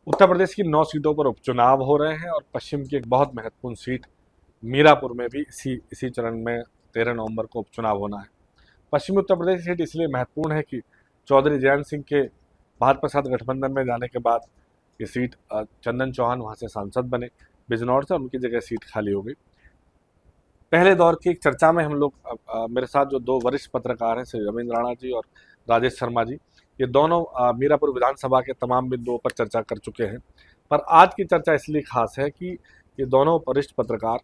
उत्तर प्रदेश की 9 सीटों पर उपचुनाव हो रहे हैं और पश्चिम की एक बहुत महत्वपूर्ण सीट मीरापुर में भी इसी इसी चरण में 13 नवंबर को उपचुनाव होना है। पश्चिमी उत्तर प्रदेश की सीट इसलिए महत्वपूर्ण है कि चौधरी जयंत सिंह के भाजपा साथ गठबंधन में जाने के बाद ये सीट चंदन चौहान वहां से सांसद बने बिजनौर से, उनकी जगह सीट खाली हो गई। पहले दौर की एक चर्चा में हम लोग मेरे साथ जो दो वरिष्ठ पत्रकार हैं, श्री रविंद्र राणा जी और राजेश शर्मा जी, ये दोनों मीरापुर विधानसभा के तमाम बिंदुओं पर चर्चा कर चुके हैं। पर आज की चर्चा इसलिए खास है कि ये दोनों वरिष्ठ पत्रकार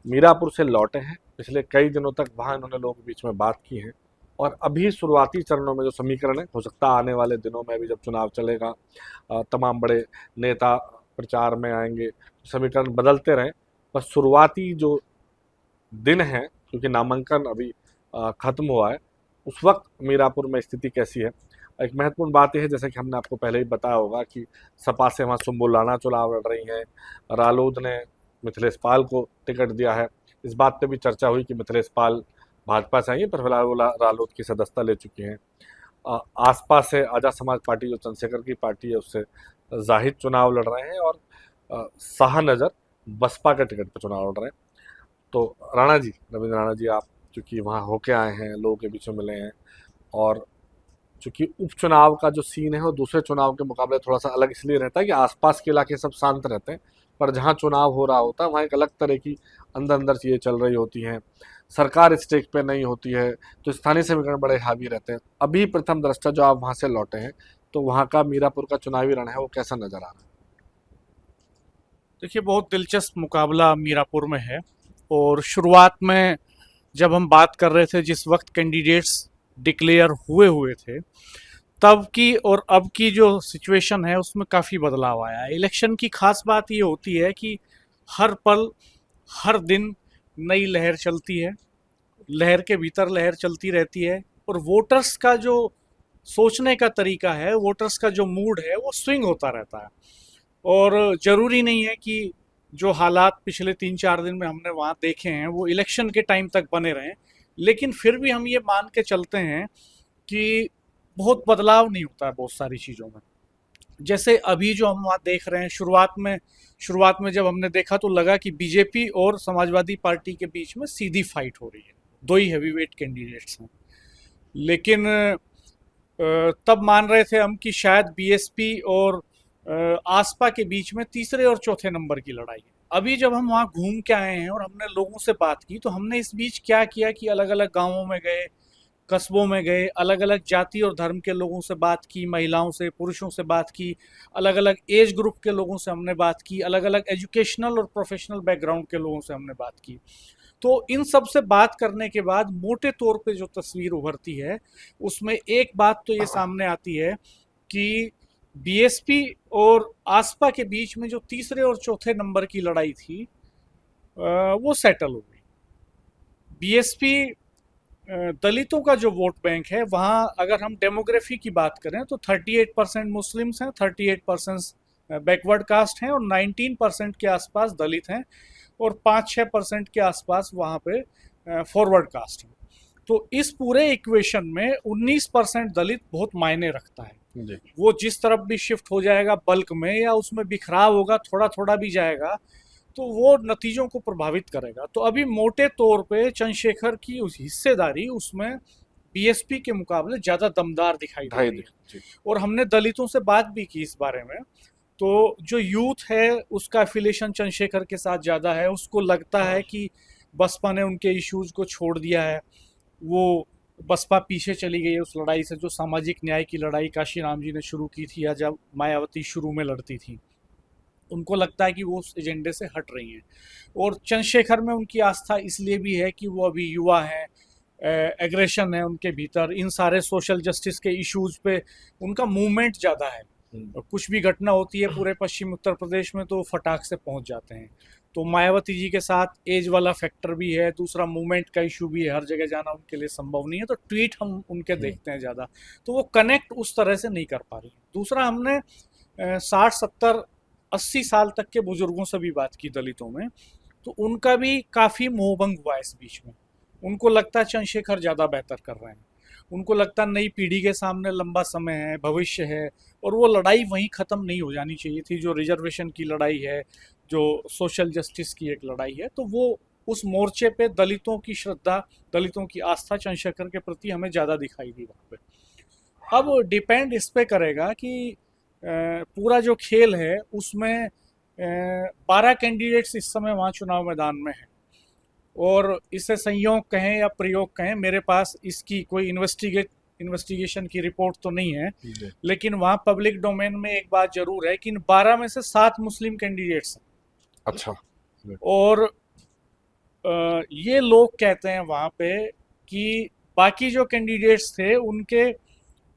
मीरापुर से लौटे हैं। पिछले कई दिनों तक वहाँ इन्होंने लोगों के बीच में बात की है और अभी शुरुआती चरणों में जो समीकरण है, हो सकता है आने वाले दिनों में भी जब चुनाव चलेगा तमाम बड़े नेता प्रचार में आएंगे, समीकरण बदलते रहें। पर शुरुआती जो दिन है, क्योंकि नामांकन अभी खत्म हुआ है, उस वक्त मीरापुर में स्थिति कैसी है। एक महत्वपूर्ण बात यह है, जैसे कि हमने आपको पहले ही बताया होगा, कि सपा से वहाँ सुम्बुल राणा चुनाव लड़ रही हैं। रालोद ने मिथिलेश पाल को टिकट दिया है। इस बात पे भी चर्चा हुई कि मिथिलेश पाल भाजपा से आई है, पर फिलहाल वो रालोद की सदस्यता ले चुकी हैं। आसपास से आज़ाद समाज पार्टी, जो चंद्रशेखर की पार्टी है, उससे जाहिद चुनाव लड़ रहे हैं और शाहनजर बसपा के टिकट पर चुनाव लड़ रहे हैं। तो राणा जी, रविंद्र राणा जी, आप चूँकि वहाँ होके आए हैं, लोगों के बीच में मिले हैं, और चूँकि उपचुनाव का जो सीन है वो दूसरे चुनाव के मुकाबले थोड़ा सा अलग इसलिए रहता है कि आसपास के इलाके सब शांत रहते हैं, पर जहाँ चुनाव हो रहा होता है वहाँ एक अलग तरह की अंदर अंदर चीज़ें चल रही होती हैं। सरकार स्टेज पे नहीं होती है, तो स्थानीय समीकरण बड़े हावी रहते हैं। अभी प्रथम दृष्टया जो आप वहाँ से लौटे हैं, तो वहाँ का मीरापुर का चुनावी रण है वो कैसा नजर आ रहा है? देखिए, बहुत दिलचस्प मुकाबला मीरापुर में है। और शुरुआत में जब हम बात कर रहे थे, जिस वक्त कैंडिडेट्स डिक्लेयर हुए हुए थे, तब की और अब की जो सिचुएशन है उसमें काफ़ी बदलाव आया है। इलेक्शन की खास बात ये होती है कि हर पल, हर दिन नई लहर चलती है। लहर के भीतर लहर चलती रहती है और वोटर्स का जो सोचने का तरीका है, वोटर्स का जो मूड है, वो स्विंग होता रहता है। और ज़रूरी नहीं है कि जो हालात पिछले 3-4 दिन में हमने वहाँ देखे हैं वो इलेक्शन के टाइम तक बने रहें। लेकिन फिर भी हम ये मान के चलते हैं कि बहुत बदलाव नहीं होता है बहुत सारी चीज़ों में। जैसे अभी जो हम वहाँ देख रहे हैं, शुरुआत में जब हमने देखा तो लगा कि बीजेपी और समाजवादी पार्टी के बीच में सीधी फाइट हो रही है, दो ही हैवीवेट कैंडिडेट्स हैं। लेकिन तब मान रहे थे हम कि शायद बीएसपी और आसपा के बीच में तीसरे और चौथे नंबर की लड़ाई है। अभी जब हम वहाँ घूम के आए हैं और हमने लोगों से बात की, तो हमने इस बीच क्या किया कि अलग अलग गांवों में गए, कस्बों में गए, अलग अलग जाति और धर्म के लोगों से बात की, महिलाओं से, पुरुषों से बात की, अलग अलग एज ग्रुप के लोगों से हमने बात की, अलग अलग एजुकेशनल और प्रोफेशनल बैकग्राउंड के लोगों से हमने बात की। तो इन सब से बात करने के बाद मोटे तौर पे जो तस्वीर उभरती है, उसमें एक बात तो ये सामने आती है कि बीएसपी और आसपा के बीच में जो तीसरे और चौथे नंबर की लड़ाई थी, वो सेटल हो गई। बीएसपी दलितों का जो वोट बैंक है, वहाँ अगर हम डेमोग्राफी की बात करें तो 38% मुस्लिम्स हैं, 38% बैकवर्ड कास्ट हैं और 19% के आसपास दलित हैं और 5-6% के आसपास वहाँ पे फॉरवर्ड कास्ट हैं। तो इस पूरे इक्वेशन में 19% दलित बहुत मायने रखता है। जी। वो जिस तरफ भी शिफ्ट हो जाएगा बल्क में, या उसमें बिखराव होगा, थोड़ा थोड़ा भी जाएगा, तो वो नतीजों को प्रभावित करेगा। तो अभी मोटे तौर पे चंद्रशेखर की उस हिस्सेदारी उसमें बीएसपी के मुकाबले ज़्यादा दमदार दिखाई दे ढाई रही दिन। है। जी। और हमने दलितों से बात भी की इस बारे में। तो जो यूथ है उसका एफिलेशन चंद्रशेखर के साथ ज़्यादा है। उसको लगता है कि बसपा ने उनके इश्यूज को छोड़ दिया है, वो बसपा पीछे चली गई है उस लड़ाई से, जो सामाजिक न्याय की लड़ाई काशी राम जी ने शुरू की थी या जब मायावती शुरू में लड़ती थी। उनको लगता है कि वो उस एजेंडे से हट रही हैं। और चंद्रशेखर में उनकी आस्था इसलिए भी है कि वो अभी युवा हैं, एग्रेशन है उनके भीतर, इन सारे सोशल जस्टिस के इश्यूज पे उनका मूवमेंट ज़्यादा है। और कुछ भी घटना होती है पूरे पश्चिम उत्तर प्रदेश में तो फटाक से पहुंच जाते हैं। तो मायावती जी के साथ एज वाला फैक्टर भी है, दूसरा मूवमेंट का इशू भी है, हर जगह जाना उनके लिए संभव नहीं है, तो ट्वीट हम उनके देखते हैं ज़्यादा। तो वो कनेक्ट उस तरह से नहीं कर पा रही। दूसरा, हमने 60-70-80 साल तक के बुजुर्गों से भी बात की दलितों में, तो उनका भी काफ़ी मोहभंग हुआ इस बीच में। उनको लगता है चंद्रशेखर ज़्यादा बेहतर कर रहे हैं। उनको लगता नई पीढ़ी के सामने लंबा समय है, भविष्य है, और वो लड़ाई वहीं ख़त्म नहीं हो जानी चाहिए थी, जो रिजर्वेशन की लड़ाई है, जो सोशल जस्टिस की एक लड़ाई है। तो वो उस मोर्चे पे दलितों की श्रद्धा, दलितों की आस्था चंद्रशेखर के प्रति हमें ज़्यादा दिखाई दी वहाँ पे। अब डिपेंड इस पे करेगा कि पूरा जो खेल है उसमें 12 कैंडिडेट्स इस समय वहाँ चुनाव मैदान में हैं, और इसे संयोग कहें या प्रयोग कहें, मेरे पास इसकी कोई इन्वेस्टिगेशन की रिपोर्ट तो नहीं है, जी। लेकिन वहाँ पब्लिक डोमेन में एक बात जरूर है कि इन 12 में से 7 मुस्लिम कैंडिडेट्स हैं। अच्छा। और ये लोग कहते हैं वहाँ पे कि बाकी जो कैंडिडेट्स थे उनके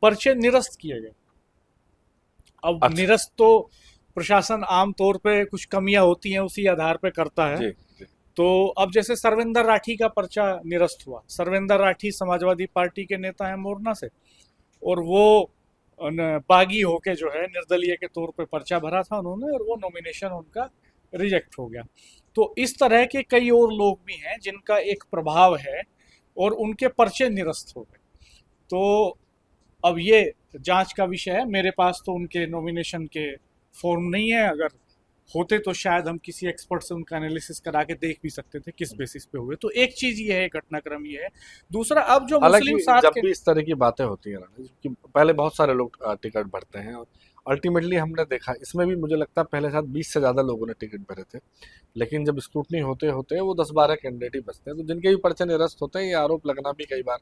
पर्चे निरस्त किए गए। अब अच्छा। निरस्त तो प्रशासन आमतौर पे कुछ कमियां होती हैं उसी आधार पे करता है। जी जी। तो अब जैसे सर्विंदर राठी का पर्चा निरस्त हुआ। सर्विंदर राठी समाजवादी पार्टी के नेता हैं मोरना से, और वो बागी होके जो है निर्दलीय के तौर पे पर्चा भरा था उन्होंने, और वो नॉमिनेशन उनका रिजेक्ट हो गया। तो इस तरह के कई और लोग भी हैं जिनका एक प्रभाव है और उनके पर्चे निरस्त हो गए। तो अब ये जांच का विषय है। मेरे पास तो उनके नॉमिनेशन के फॉर्म नहीं है, अगर होते तो शायद हम किसी एक्सपर्ट से उनका एनालिसिस करा के देख भी सकते थे किस बेसिस पे हुए। तो एक चीज ये है, घटनाक्रम ये है। दूसरा, अब जो मुस्लिम हालांकि साथ जब के भी इस तरह की बातें होती हैं ना कि पहले बहुत सारे लोग टिकट भरते हैं, और अल्टीमेटली हमने देखा इसमें भी मुझे लगता है पहले साथ 20 से ज़्यादा लोगों ने टिकट भरे थे, लेकिन जब स्क्रूटनी होते होते वो 10-12 कैंडिडेट ही बचते हैं। तो जिनके भी पर्चे निरस्त होते हैं, ये आरोप लगना भी कई बार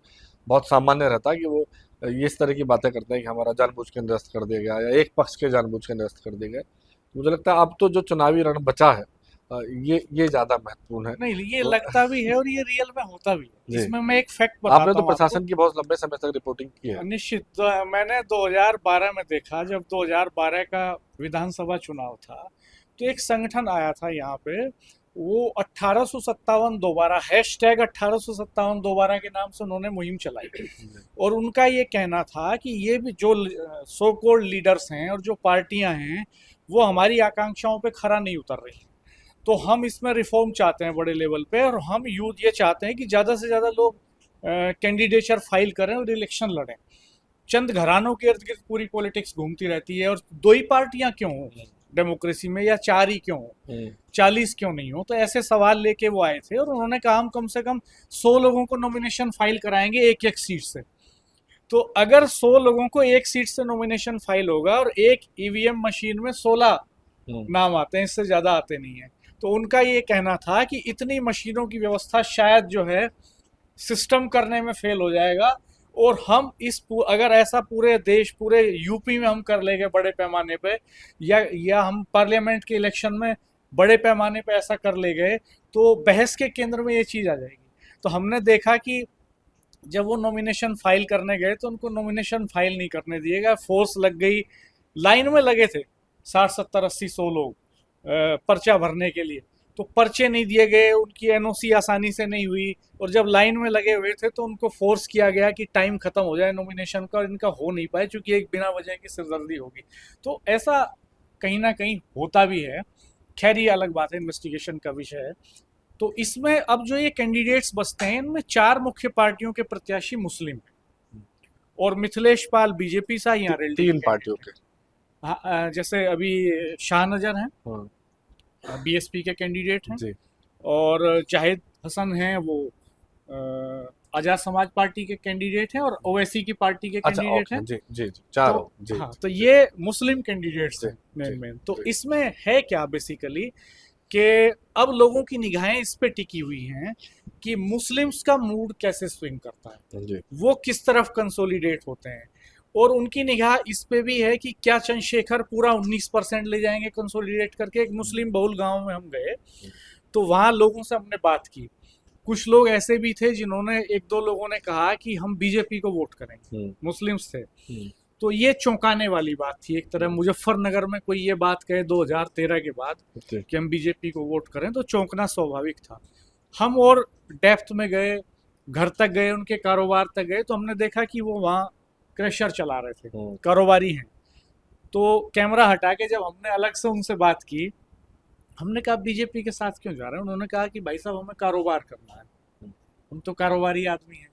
बहुत सामान्य रहता है कि वो ये इस तरह की बातें करते हैं कि हमारा जानबूझ के निरस्त कर दिया गया, या एक पक्ष के जानबूझ के निरस्त कर दिए गए। मुझे लगता है अब तो जो चुनावी रण बचा है ये ज़्यादा महत्वपूर्ण है। नहीं, ये तो लगता भी है और ये रियल में होता भी है। जी, इसमें मैं एक फैक्ट आपने बताता तो हूँ आपको। प्रशासन की बहुत लंबे समय तक रिपोर्टिंग की है। निश्चित, मैंने 2012 में देखा, जब 2012 का विधानसभा चुनाव था, तो एक संगठन आया था यहाँ पे, वो 1857 दोबारा, हैशटैग 1857 दोबारा के नाम से उन्होंने मुहिम चलाई। और उनका ये कहना था कि ये भी जो सो कॉल्ड लीडर्स हैं और जो पार्टियां हैं, वो हमारी आकांक्षाओं पे खरा नहीं उतर रही। तो हम इसमें रिफॉर्म चाहते हैं बड़े लेवल पे, और हम यूथ ये चाहते हैं कि ज़्यादा से ज़्यादा लोग कैंडिडेचर फाइल करें और इलेक्शन लड़ें। चंद घरानों के इर्द गिर्द पूरी पॉलिटिक्स घूमती रहती है, और 2 ही पार्टियां क्यों हो डेमोक्रेसी में, या 4 ही क्यों हो, 40 क्यों नहीं हो? तो ऐसे सवाल लेके वो आए थे, और उन्होंने कहा हम कम से कम 100 लोगों को नॉमिनेशन फाइल कराएंगे एक एक सीट से। तो अगर 100 लोगों को एक सीट से नॉमिनेशन फाइल होगा और एक ईवीएम मशीन में 16 नाम आते हैं, इससे ज़्यादा आते नहीं हैं, तो उनका ये कहना था कि इतनी मशीनों की व्यवस्था शायद जो है सिस्टम करने में फेल हो जाएगा, और हम अगर ऐसा पूरे देश, पूरे यूपी में हम कर लेंगे बड़े पैमाने पे, या हम पार्लियामेंट के इलेक्शन में बड़े पैमाने पे ऐसा कर ले गए, तो बहस के केंद्र में ये चीज़ आ जाएगी। तो हमने देखा कि जब वो नॉमिनेशन फाइल करने गए तो उनको नॉमिनेशन फाइल नहीं करने दिए गए, फोर्स लग गई। लाइन में लगे थे 60-70-80-100 लोग पर्चा भरने के लिए, तो पर्चे नहीं दिए गए, उनकी एनओसी आसानी से नहीं हुई, और जब लाइन में लगे हुए थे तो उनको फोर्स किया गया कि टाइम खत्म हो जाए नॉमिनेशन का, और इनका हो नहीं पाए क्योंकि एक बिना वजह की सिरदर्दी होगी। तो ऐसा कहीं ना कहीं होता भी है। खैर ये अलग बात है, इन्वेस्टिगेशन का विषय है। तो इसमें अब जो ये कैंडिडेट्स बचते हैं, इनमें 4 मुख्य पार्टियों के प्रत्याशी मुस्लिम हैं, और मिथिलेश पाल बीजेपी से यहाँ रेलडी 3 पार्टियों के। हाँ, जैसे अभी शाहनजर हैं, हाँ बीएसपी के कैंडिडेट हैं, जी। और जाहिद हसन हैं, वो आजाद समाज पार्टी के कैंडिडेट हैं, और ओवैसी की पार्टी के अच्छा, कैंडिडेट ओके हैं। जी जी जी, चारों तो जी हाँ, जी तो जी ये मुस्लिम कैंडिडेट्स जी हैं मेन। तो जी इसमें है क्या बेसिकली कि अब लोगों की निगाहें इस पे टिकी हुई हैं कि मुस्लिम्स का मूड कैसे स्विंग करता है, जी वो किस तरफ कंसोलिडेट होते हैं, और उनकी निगाह इस पे भी है कि क्या चंद्रशेखर पूरा 19% ले जाएंगे कंसोलिडेट करके। एक मुस्लिम बहुल गांव में हम गए, तो वहाँ लोगों से हमने बात की। कुछ लोग ऐसे भी थे जिन्होंने, 1-2 लोगों ने कहा कि हम बीजेपी को वोट करेंगे, मुस्लिम्स थे। तो ये चौंकाने वाली बात थी एक तरह। मुजफ्फरनगर में कोई ये बात कहे 2013 के बाद कि हम बीजेपी को वोट करें, तो चौंकना स्वाभाविक था। हम और डेप्थ में गए, घर तक गए, उनके कारोबार तक गए, तो हमने देखा कि वो वहाँ क्रशर चला रहे थे, कारोबारी हैं। तो कैमरा हटा के जब हमने अलग से उनसे बात की, हमने कहा बीजेपी के साथ क्यों जा रहे हैं? उन्होंने कहा कि भाई साहब हमें कारोबार करना है, हम तो कारोबारी आदमी हैं।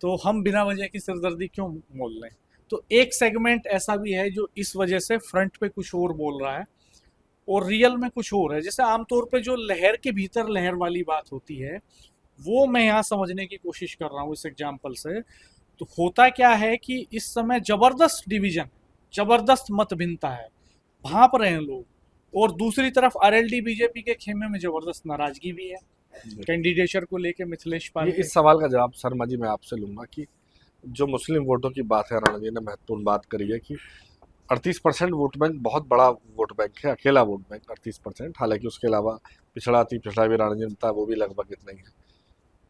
तो हम बिना वजह की सिरदर्दी क्यों मोल लें। तो एक सेगमेंट ऐसा भी है जो इस वजह से फ्रंट पे कुछ और बोल रहा है और रियल में कुछ और है। जैसे आमतौर पे जो लहर के भीतर लहर वाली बात होती है, वो मैं यहाँ समझने की कोशिश कर रहा हूँ इस एग्जाम्पल से। तो होता क्या है कि इस समय जबरदस्त डिवीजन, जबरदस्त मत भिन्नता है, भांप रहे हैं लोग, और दूसरी तरफ आरएलडी बीजेपी के खेमे में जबरदस्त नाराजगी भी है कैंडिडेचर को लेके मिथिलेश ये पाल के। इस सवाल का जवाब शर्मा जी मैं आपसे लूंगा कि जो मुस्लिम वोटों की बात है, राणा जी ने महत्वपूर्ण बात करी है कि 38% वोट बैंक बहुत बड़ा वोट बैंक है, अकेला वोट बैंक 38%। हालांकि उसके अलावा पिछड़ा अति पिछड़ा भी राणा जी ने बताया, वो भी लगभग इतना ही है।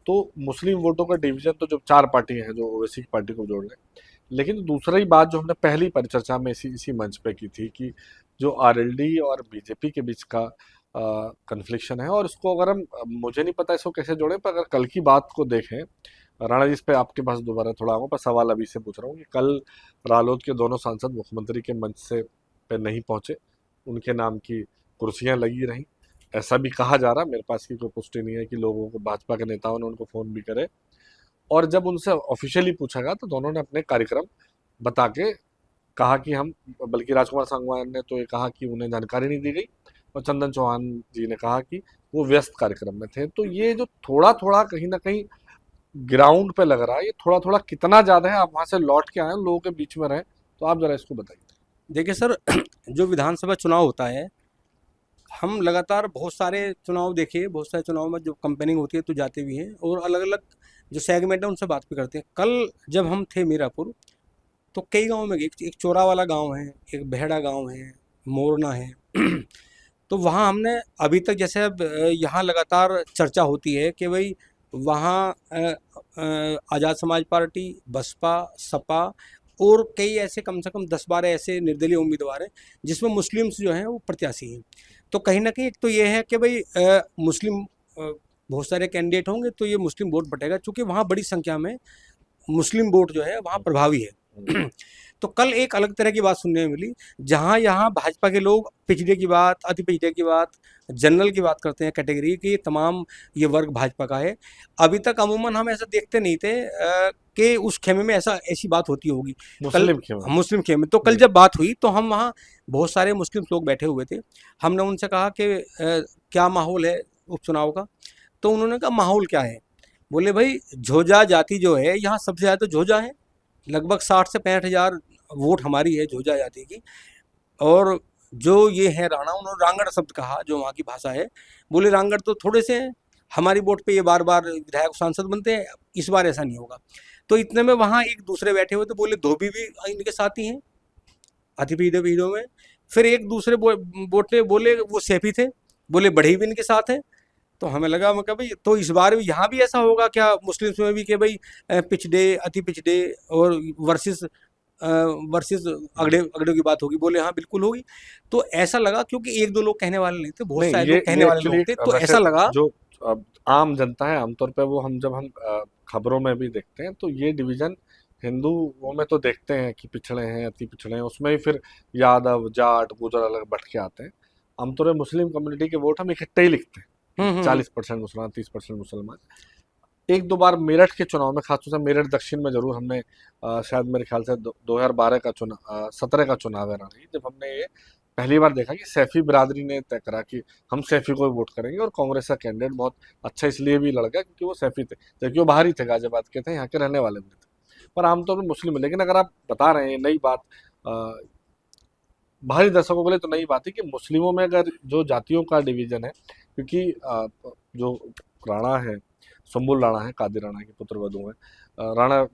तो मुस्लिम वोटों का डिवीजन तो जो 4 पार्टी हैं जो ओवैसी की पार्टी को जोड़ रहे हैं। लेकिन दूसरी बात जो हमने पहली परिचर्चा में इसी इसी मंच पे की थी कि जो आरएलडी और बीजेपी के बीच का कन्फ्लिक्शन है, और इसको अगर हम, मुझे नहीं पता इसको कैसे जोड़ें, पर अगर कल की बात को देखें, राणा जी इस पे आपके पास दोबारा थोड़ा आऊँगा, पर सवाल अभी से पूछ रहा हूँ कि कल रालोद के दोनों सांसद मुख्यमंत्री के मंच से पे नहीं पहुंचे, उनके नाम की कुर्सियां लगी रहीं, ऐसा भी कहा जा रहा। मेरे पास की कोई पुष्टि नहीं है कि लोगों को, भाजपा के नेताओं ने उनको फ़ोन भी करे, और जब उनसे ऑफिशियली पूछा गया तो दोनों ने अपने कार्यक्रम बता के कहा कि हम, बल्कि राजकुमार सांगवान ने तो ये कहा कि उन्हें जानकारी नहीं दी गई, और चंदन चौहान जी ने कहा कि वो व्यस्त कार्यक्रम में थे। तो ये जो थोड़ा थोड़ा कहीं ना कहीं ग्राउंड पे लग रहा है, ये थोड़ा थोड़ा कितना ज़्यादा है? आप वहाँ से लौट के आए हैं, लोगों के बीच में रहे, तो आप ज़रा इसको बताइए। देखिए सर, जो विधानसभा चुनाव होता है, हम लगातार बहुत सारे चुनाव देखे, बहुत सारे चुनाव में जो कंपेनिंग होती है तो जाते भी हैं, और अलग अलग जो सेगमेंट है उनसे बात भी करते हैं। कल जब हम थे मीरापुर, तो कई गाँव में गए, एक चोरा वाला गाँव है, एक बेहड़ा गाँव है, मोरना है। तो वहाँ हमने अभी तक, जैसे अब यहाँ लगातार चर्चा होती है कि भाई वहाँ आज़ाद समाज पार्टी, बसपा, सपा और कई ऐसे, कम से कम 10-12 ऐसे निर्दलीय उम्मीदवार हैं जिसमें मुस्लिम्स जो हैं वो प्रत्याशी हैं। तो कहीं ना कहीं एक तो ये है कि भाई मुस्लिम बहुत सारे कैंडिडेट होंगे तो ये मुस्लिम वोट बटेगा, चूँकि वहाँ बड़ी संख्या में मुस्लिम वोट जो है वहाँ प्रभावी है। तो कल एक अलग तरह की बात सुनने में मिली, जहाँ यहाँ भाजपा के लोग पिछड़े की बात, अति पिछड़े की बात, जनरल की बात करते हैं, कैटेगरी की, तमाम ये वर्ग भाजपा का है। अभी तक अमूमन हम ऐसा देखते नहीं थे कि उस खेमे में ऐसी बात होती होगी। मुस्लिम खेमे तो कल जब बात हुई तो हम वहाँ बहुत सारे मुस्लिम लोग बैठे हुए थे। हमने उनसे कहा कि क्या माहौल है उपचुनाव का? तो उन्होंने कहा माहौल क्या है? बोले भाई झोजा जाति जो है यहाँ सबसे ज़्यादा तो झोजा है, लगभग 60 से 65 हज़ार वोट हमारी है झोजा जाति की। और जो ये है राणा, उन्होंने रांगड़ शब्द कहा जो वहाँ की भाषा है। बोले रांगड़ तो थोड़े से हैं, हमारी वोट पे ये बार बार विधायक सांसद बनते हैं, इस बार ऐसा नहीं होगा। तो इतने में वहाँ एक दूसरे बैठे हुए थे, बोले धोबी भी इनके साथ ही हैं अतिपीढ़ पीढ़ों में। फिर एक दूसरे बोटे बोले वो सैफी थे, बोले बढ़ई भी इनके साथ हैं। तो हमें लगा, मैं कहा भाई तो इस बार यहाँ भी ऐसा होगा क्या मुस्लिम्स में भी कि भाई पिछड़े, अति पिछड़े और वर्सेस अगड़े अगड़े की बात होगी? बोले हाँ बिल्कुल होगी। तो ऐसा लगा, क्योंकि एक दो लोग कहने वाले नहीं थे, बहुत नहीं, सारे लोग कहने वाले लोग थे, तो ऐसा लगा। जो आम जनता है, आमतौर पे वो, जब हम खबरों में भी देखते हैं तो ये डिवीजन हिंदुओं में तो देखते हैं कि पिछड़े हैं, अति पिछड़े हैं, उसमें ही फिर यादव, जाट, गुजर अलग बढ़ के आते हैं। आमतौर पर मुस्लिम कम्युनिटी के वोट हम इकट्ठे ही लिखते हैं, 40% मुसलमान, 30% मुसलमान। एक दो बार मेरठ के चुनाव में, खासतौर से मेरठ दक्षिण में जरूर हमने शायद मेरे ख्याल से 2012 का चुनाव, 17 का चुनाव है रानी, जब हमने ये पहली बार देखा कि सैफी बिरादरी ने तय करा कि हम सैफी को वोट करेंगे, और कांग्रेस का कैंडिडेट बहुत अच्छा इसलिए भी लड़ गया क्योंकि वो सैफी थे, जबकि वो बाहरी थे, गाजियाबाद के थे, यहाँ के रहने वाले भी थे, पर आमतौर पर मुस्लिम है। लेकिन अगर आप बता रहे हैं नई बात, बाहरी दर्शकों के लिए तो नई बात है कि मुस्लिमों में अगर जो जातियों का डिवीजन है, क्योंकि जो राणा है, सुम्बुल राणा है, कादिर राणा के पुत्र वधू हैं, राणा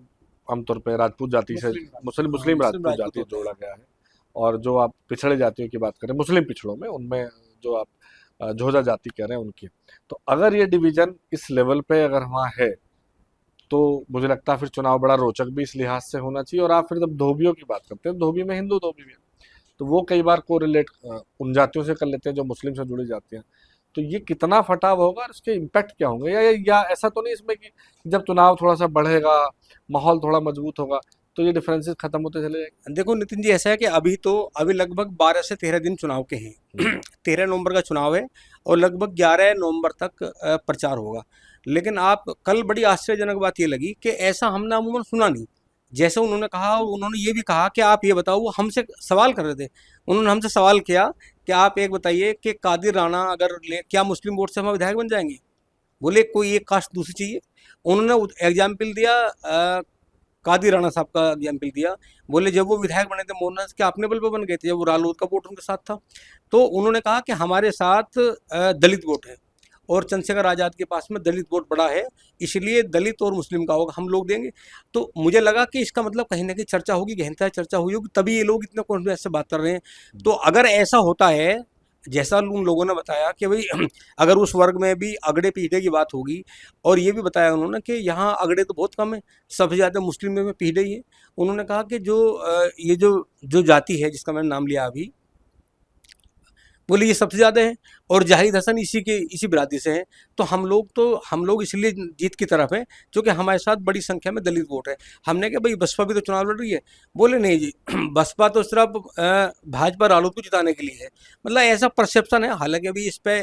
आमतौर पे राजपूत जाति से, मुस्लिम राजपूत जाति जोड़ा गया है। और जो आप पिछड़े जातियों की बात करें, मुस्लिम पिछड़ों में, उनमें जो आप झोजा जाति कह रहे हैं उनकी, तो अगर ये डिवीजन इस लेवल पे अगर वहाँ है तो मुझे लगता है फिर चुनाव बड़ा रोचक भी इस लिहाज से होना चाहिए। और आप फिर जब धोबियों की बात करते हैं, धोबी में हिंदू धोबी भी है, तो वो कई बार को रिलेट उन जातियों से कर लेते हैं जो मुस्लिम से जुड़ी जाती हैं। तो ये कितना फटाव होगा और इसके इम्पैक्ट क्या होंगे? या ऐसा तो नहीं इसमें कि जब चुनाव थोड़ा सा बढ़ेगा, माहौल थोड़ा मजबूत होगा, तो ये डिफरेंसेस खत्म होते चले जाएंगे? देखो नितिन जी, ऐसा है कि अभी लगभग 12 से 13 दिन चुनाव के हैं। 13 नवंबर का चुनाव है और लगभग 11 नवंबर तक प्रचार होगा। लेकिन आप कल बड़ी आश्चर्यजनक बात ये लगी कि ऐसा हमने अमूमन सुना नहीं। जैसे उन्होंने कहा, उन्होंने ये भी कहा कि आप ये बताओ, वो हमसे सवाल कर रहे थे, उन्होंने हमसे सवाल किया कि आप एक बताइए कि कादिर राणा अगर क्या मुस्लिम वोट से हम विधायक बन जाएंगे? बोले कोई एक कास्ट दूसरी चाहिए। उन्होंने एग्जाम्पल दिया, कादिर राणा साहब का एग्जाम्पल दिया। बोले जब वो विधायक बने थे मोरना से, क्या अपने बल पे बन गए थे जब वो रालोद का वोट उनके साथ था? तो उन्होंने कहा कि हमारे साथ दलित वोट है और चंद्रशेखर आज़ाद के पास में दलित वोट बड़ा है, इसलिए दलित और मुस्लिम का होगा, हम लोग देंगे। तो मुझे लगा कि इसका मतलब कहीं ना कहीं चर्चा होगी, गहनता चर्चा हुई होगी, तभी ये लोग इतने कॉन्फिडेंस से बात कर रहे हैं। तो अगर ऐसा होता है जैसा उन लोगों ने बताया कि भाई अगर उस वर्ग में भी अगड़े पीछे की बात होगी, और ये भी बताया उन्होंने कि यहाँ अगड़े तो बहुत कम है, सबसे ज़्यादा मुस्लिम में पीछे ही है। उन्होंने कहा कि ये जो जो जाति है जिसका मैंने नाम लिया अभी, बोले ये सबसे ज़्यादा है, और जाहिद हसन इसी बिरादरी से हैं। तो हम लोग इसलिए जीत की तरफ हैं क्योंकि हमारे साथ बड़ी संख्या में दलित वोट है। हमने कहा भाई बसपा भी तो चुनाव लड़ रही है। बोले नहीं जी बसपा तो सिर्फ भाजपा रालोद को जिताने के लिए है। मतलब ऐसा परसेप्शन है, हालांकि अभी इस पे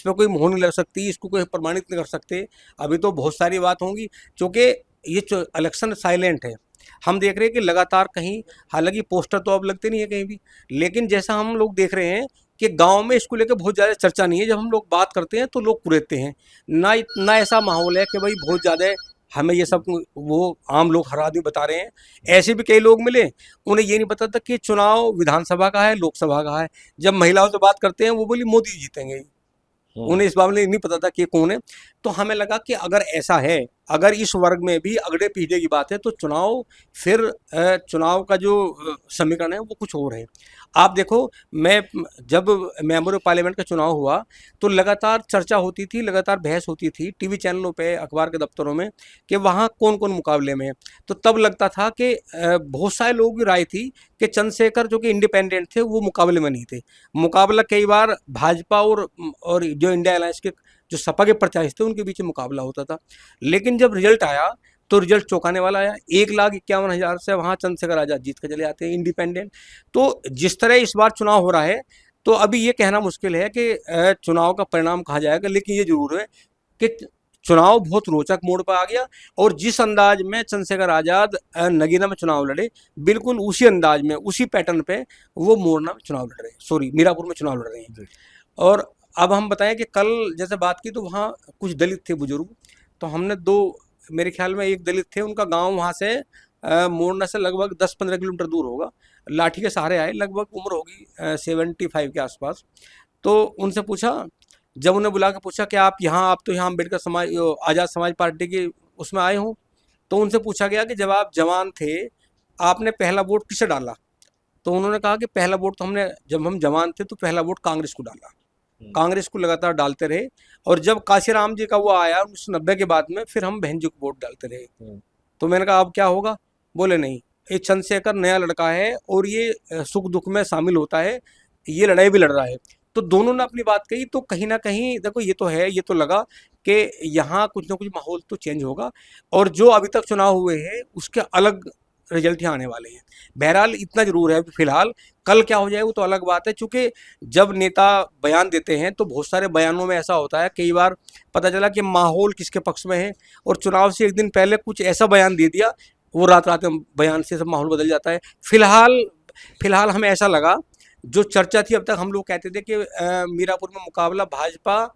कोई मोहर नहीं लग सकती, इसको कोई प्रमाणित नहीं कर सकते। अभी तो बहुत सारी बात होंगी क्योंकि ये इलेक्शन साइलेंट है। हम देख रहे हैं कि लगातार कहीं, हालांकि पोस्टर तो अब लगते नहीं है कहीं भी, लेकिन जैसा हम लोग देख रहे हैं कि गांव में इसको लेकर बहुत ज़्यादा चर्चा नहीं है। जब हम लोग बात करते हैं तो लोग कुरेदते हैं। ना ऐसा माहौल है कि भाई बहुत ज़्यादा हमें ये सब वो आम लोग हर आदमी बता रहे हैं। ऐसे भी कई लोग मिले, उन्हें ये नहीं पता था कि चुनाव विधानसभा का है, लोकसभा का है। जब महिलाओं से बात करते हैं वो बोली मोदी जीतेंगे, उन्हें इस मामले में नहीं पता था कि कौन है। तो हमें लगा कि अगर ऐसा है, अगर इस वर्ग में भी अगड़े पीछे की बात है, तो चुनाव का जो समीकरण है वो कुछ और है। आप देखो, जब मेंबर ऑफ पार्लियामेंट का चुनाव हुआ तो लगातार चर्चा होती थी, लगातार बहस होती थी टीवी चैनलों पे, अखबार के दफ्तरों में, कि वहाँ कौन कौन मुकाबले में है। तो तब लगता था कि बहुत सारे लोगों की राय थी कि चंद्रशेखर जो कि इंडिपेंडेंट थे वो मुकाबले में नहीं थे। मुकाबला कई बार भाजपा और जो इंडिया अलायंस के जो सपा के प्रत्याशी थे उनके बीच में मुकाबला होता था। लेकिन जब रिजल्ट आया तो रिजल्ट चौंकाने वाला आया। 1,51,000 से वहाँ चंद्रशेखर आज़ाद जीत कर चले आते हैं इंडिपेंडेंट। तो जिस तरह इस बार चुनाव हो रहा है, तो अभी ये कहना मुश्किल है कि चुनाव का परिणाम कहा जाएगा, लेकिन ये जरूर है कि चुनाव बहुत रोचक मोड़ पर आ गया। और जिस अंदाज में चंद्रशेखर आज़ाद नगीना में चुनाव लड़े, बिल्कुल उसी अंदाज में, उसी पैटर्न पे वो मोरना में चुनाव लड़ रहे हैं, सॉरी मीरापुर में चुनाव लड़ रहे हैं। और अब हम बताएं कि कल जैसे बात की तो वहाँ कुछ दलित थे बुजुर्ग, तो हमने मेरे ख्याल में एक दलित थे, उनका गांव वहाँ से मोरना से लगभग 10-15 किलोमीटर दूर होगा। लाठी के सहारे आए, लगभग उम्र होगी 75 के आसपास। तो उनसे पूछा, जब उन्हें बुला के पूछा कि आप तो यहाँ अम्बेडकर समाज, आज़ाद समाज पार्टी के उसमें आए हो, तो उनसे पूछा गया कि जब आप जवान थे आपने पहला वोट किसे डाला? तो उन्होंने कहा कि पहला वोट तो जब हम जवान थे तो पहला वोट कांग्रेस को डाला, कांग्रेस को लगातार डालते रहे। और जब काशीराम जी का वो आया 1990 के बाद में, फिर हम बहन जी को वोट डालते रहे। तो मैंने कहा अब क्या होगा? बोले नहीं, ये चंद्रशेखर नया लड़का है और ये सुख दुख में शामिल होता है, ये लड़ाई भी लड़ रहा है। तो दोनों ने अपनी बात कही। तो कहीं ना कहीं देखो, ये तो है, ये तो लगा कि यहाँ कुछ ना कुछ माहौल तो चेंज होगा, और जो अभी तक चुनाव हुए हैं उसके अलग रिजल्ट यहाँ आने वाले हैं। बहरहाल इतना जरूर है, फिलहाल कल क्या हो जाए वो तो अलग बात है, क्योंकि जब नेता बयान देते हैं तो बहुत सारे बयानों में ऐसा होता है, कई बार पता चला कि माहौल किसके पक्ष में है, और चुनाव से एक दिन पहले कुछ ऐसा बयान दे दिया, वो रात रात में बयान से सब माहौल बदल जाता है। फिलहाल हमें ऐसा लगा, जो चर्चा थी अब तक, हम लोग कहते थे कि मीरापुर में मुकाबला भाजपा,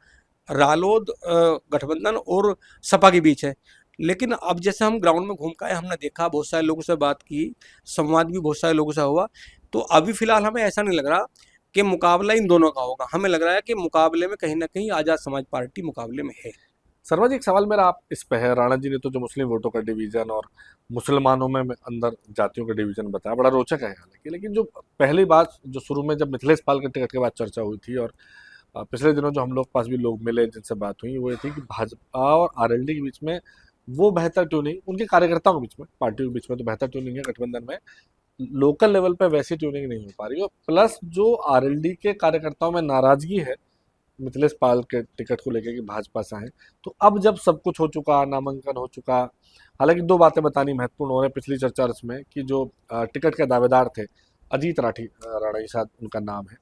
रालोद गठबंधन और सपा के बीच है। लेकिन अब जैसे हम ग्राउंड में घूम के आए, हमने देखा, बहुत सारे लोगों से बात की, संवाद भी बहुत सारे लोगों से हुआ, तो अभी फिलहाल हमें ऐसा नहीं लग रहा कि मुकाबला इन दोनों का होगा। हमें लग रहा है कि मुकाबले में कहीं ना कहीं आज़ाद समाज पार्टी मुकाबले में है। शर्मा जी, एक सवाल मेरा आप इस पे है। राणा जी ने तो जो मुस्लिम वोटों का डिवीजन और मुसलमानों में अंदर जातियों का डिवीजन बताया, बड़ा रोचक है हालांकि। लेकिन जो पहली बात जो शुरू में जब मिथिलेश पाल के टिकट के बाद चर्चा हुई थी, और पिछले दिनों जो हम लोग पास भी लोग मिले जिनसे बात हुई, वो ये थी कि भाजपा और आरएलडी के बीच में वो बेहतर ट्यूनिंग, उनके कार्यकर्ताओं के बीच में, पार्टियों के बीच में तो बेहतर ट्यूनिंग है, गठबंधन में लोकल लेवल पे वैसी ट्यूनिंग नहीं हो पा रही है। प्लस जो आरएलडी के कार्यकर्ताओं में नाराजगी है मिथिलेश पाल के टिकट को लेकर कि भाजपा से हैं, तो अब जब सब कुछ हो चुका, नामांकन हो चुका, हालांकि दो बातें बतानी महत्वपूर्ण हो रही है पिछली चर्चा में, कि जो टिकट के दावेदार थे, अजीत राठी राणा जी शायद उनका नाम है,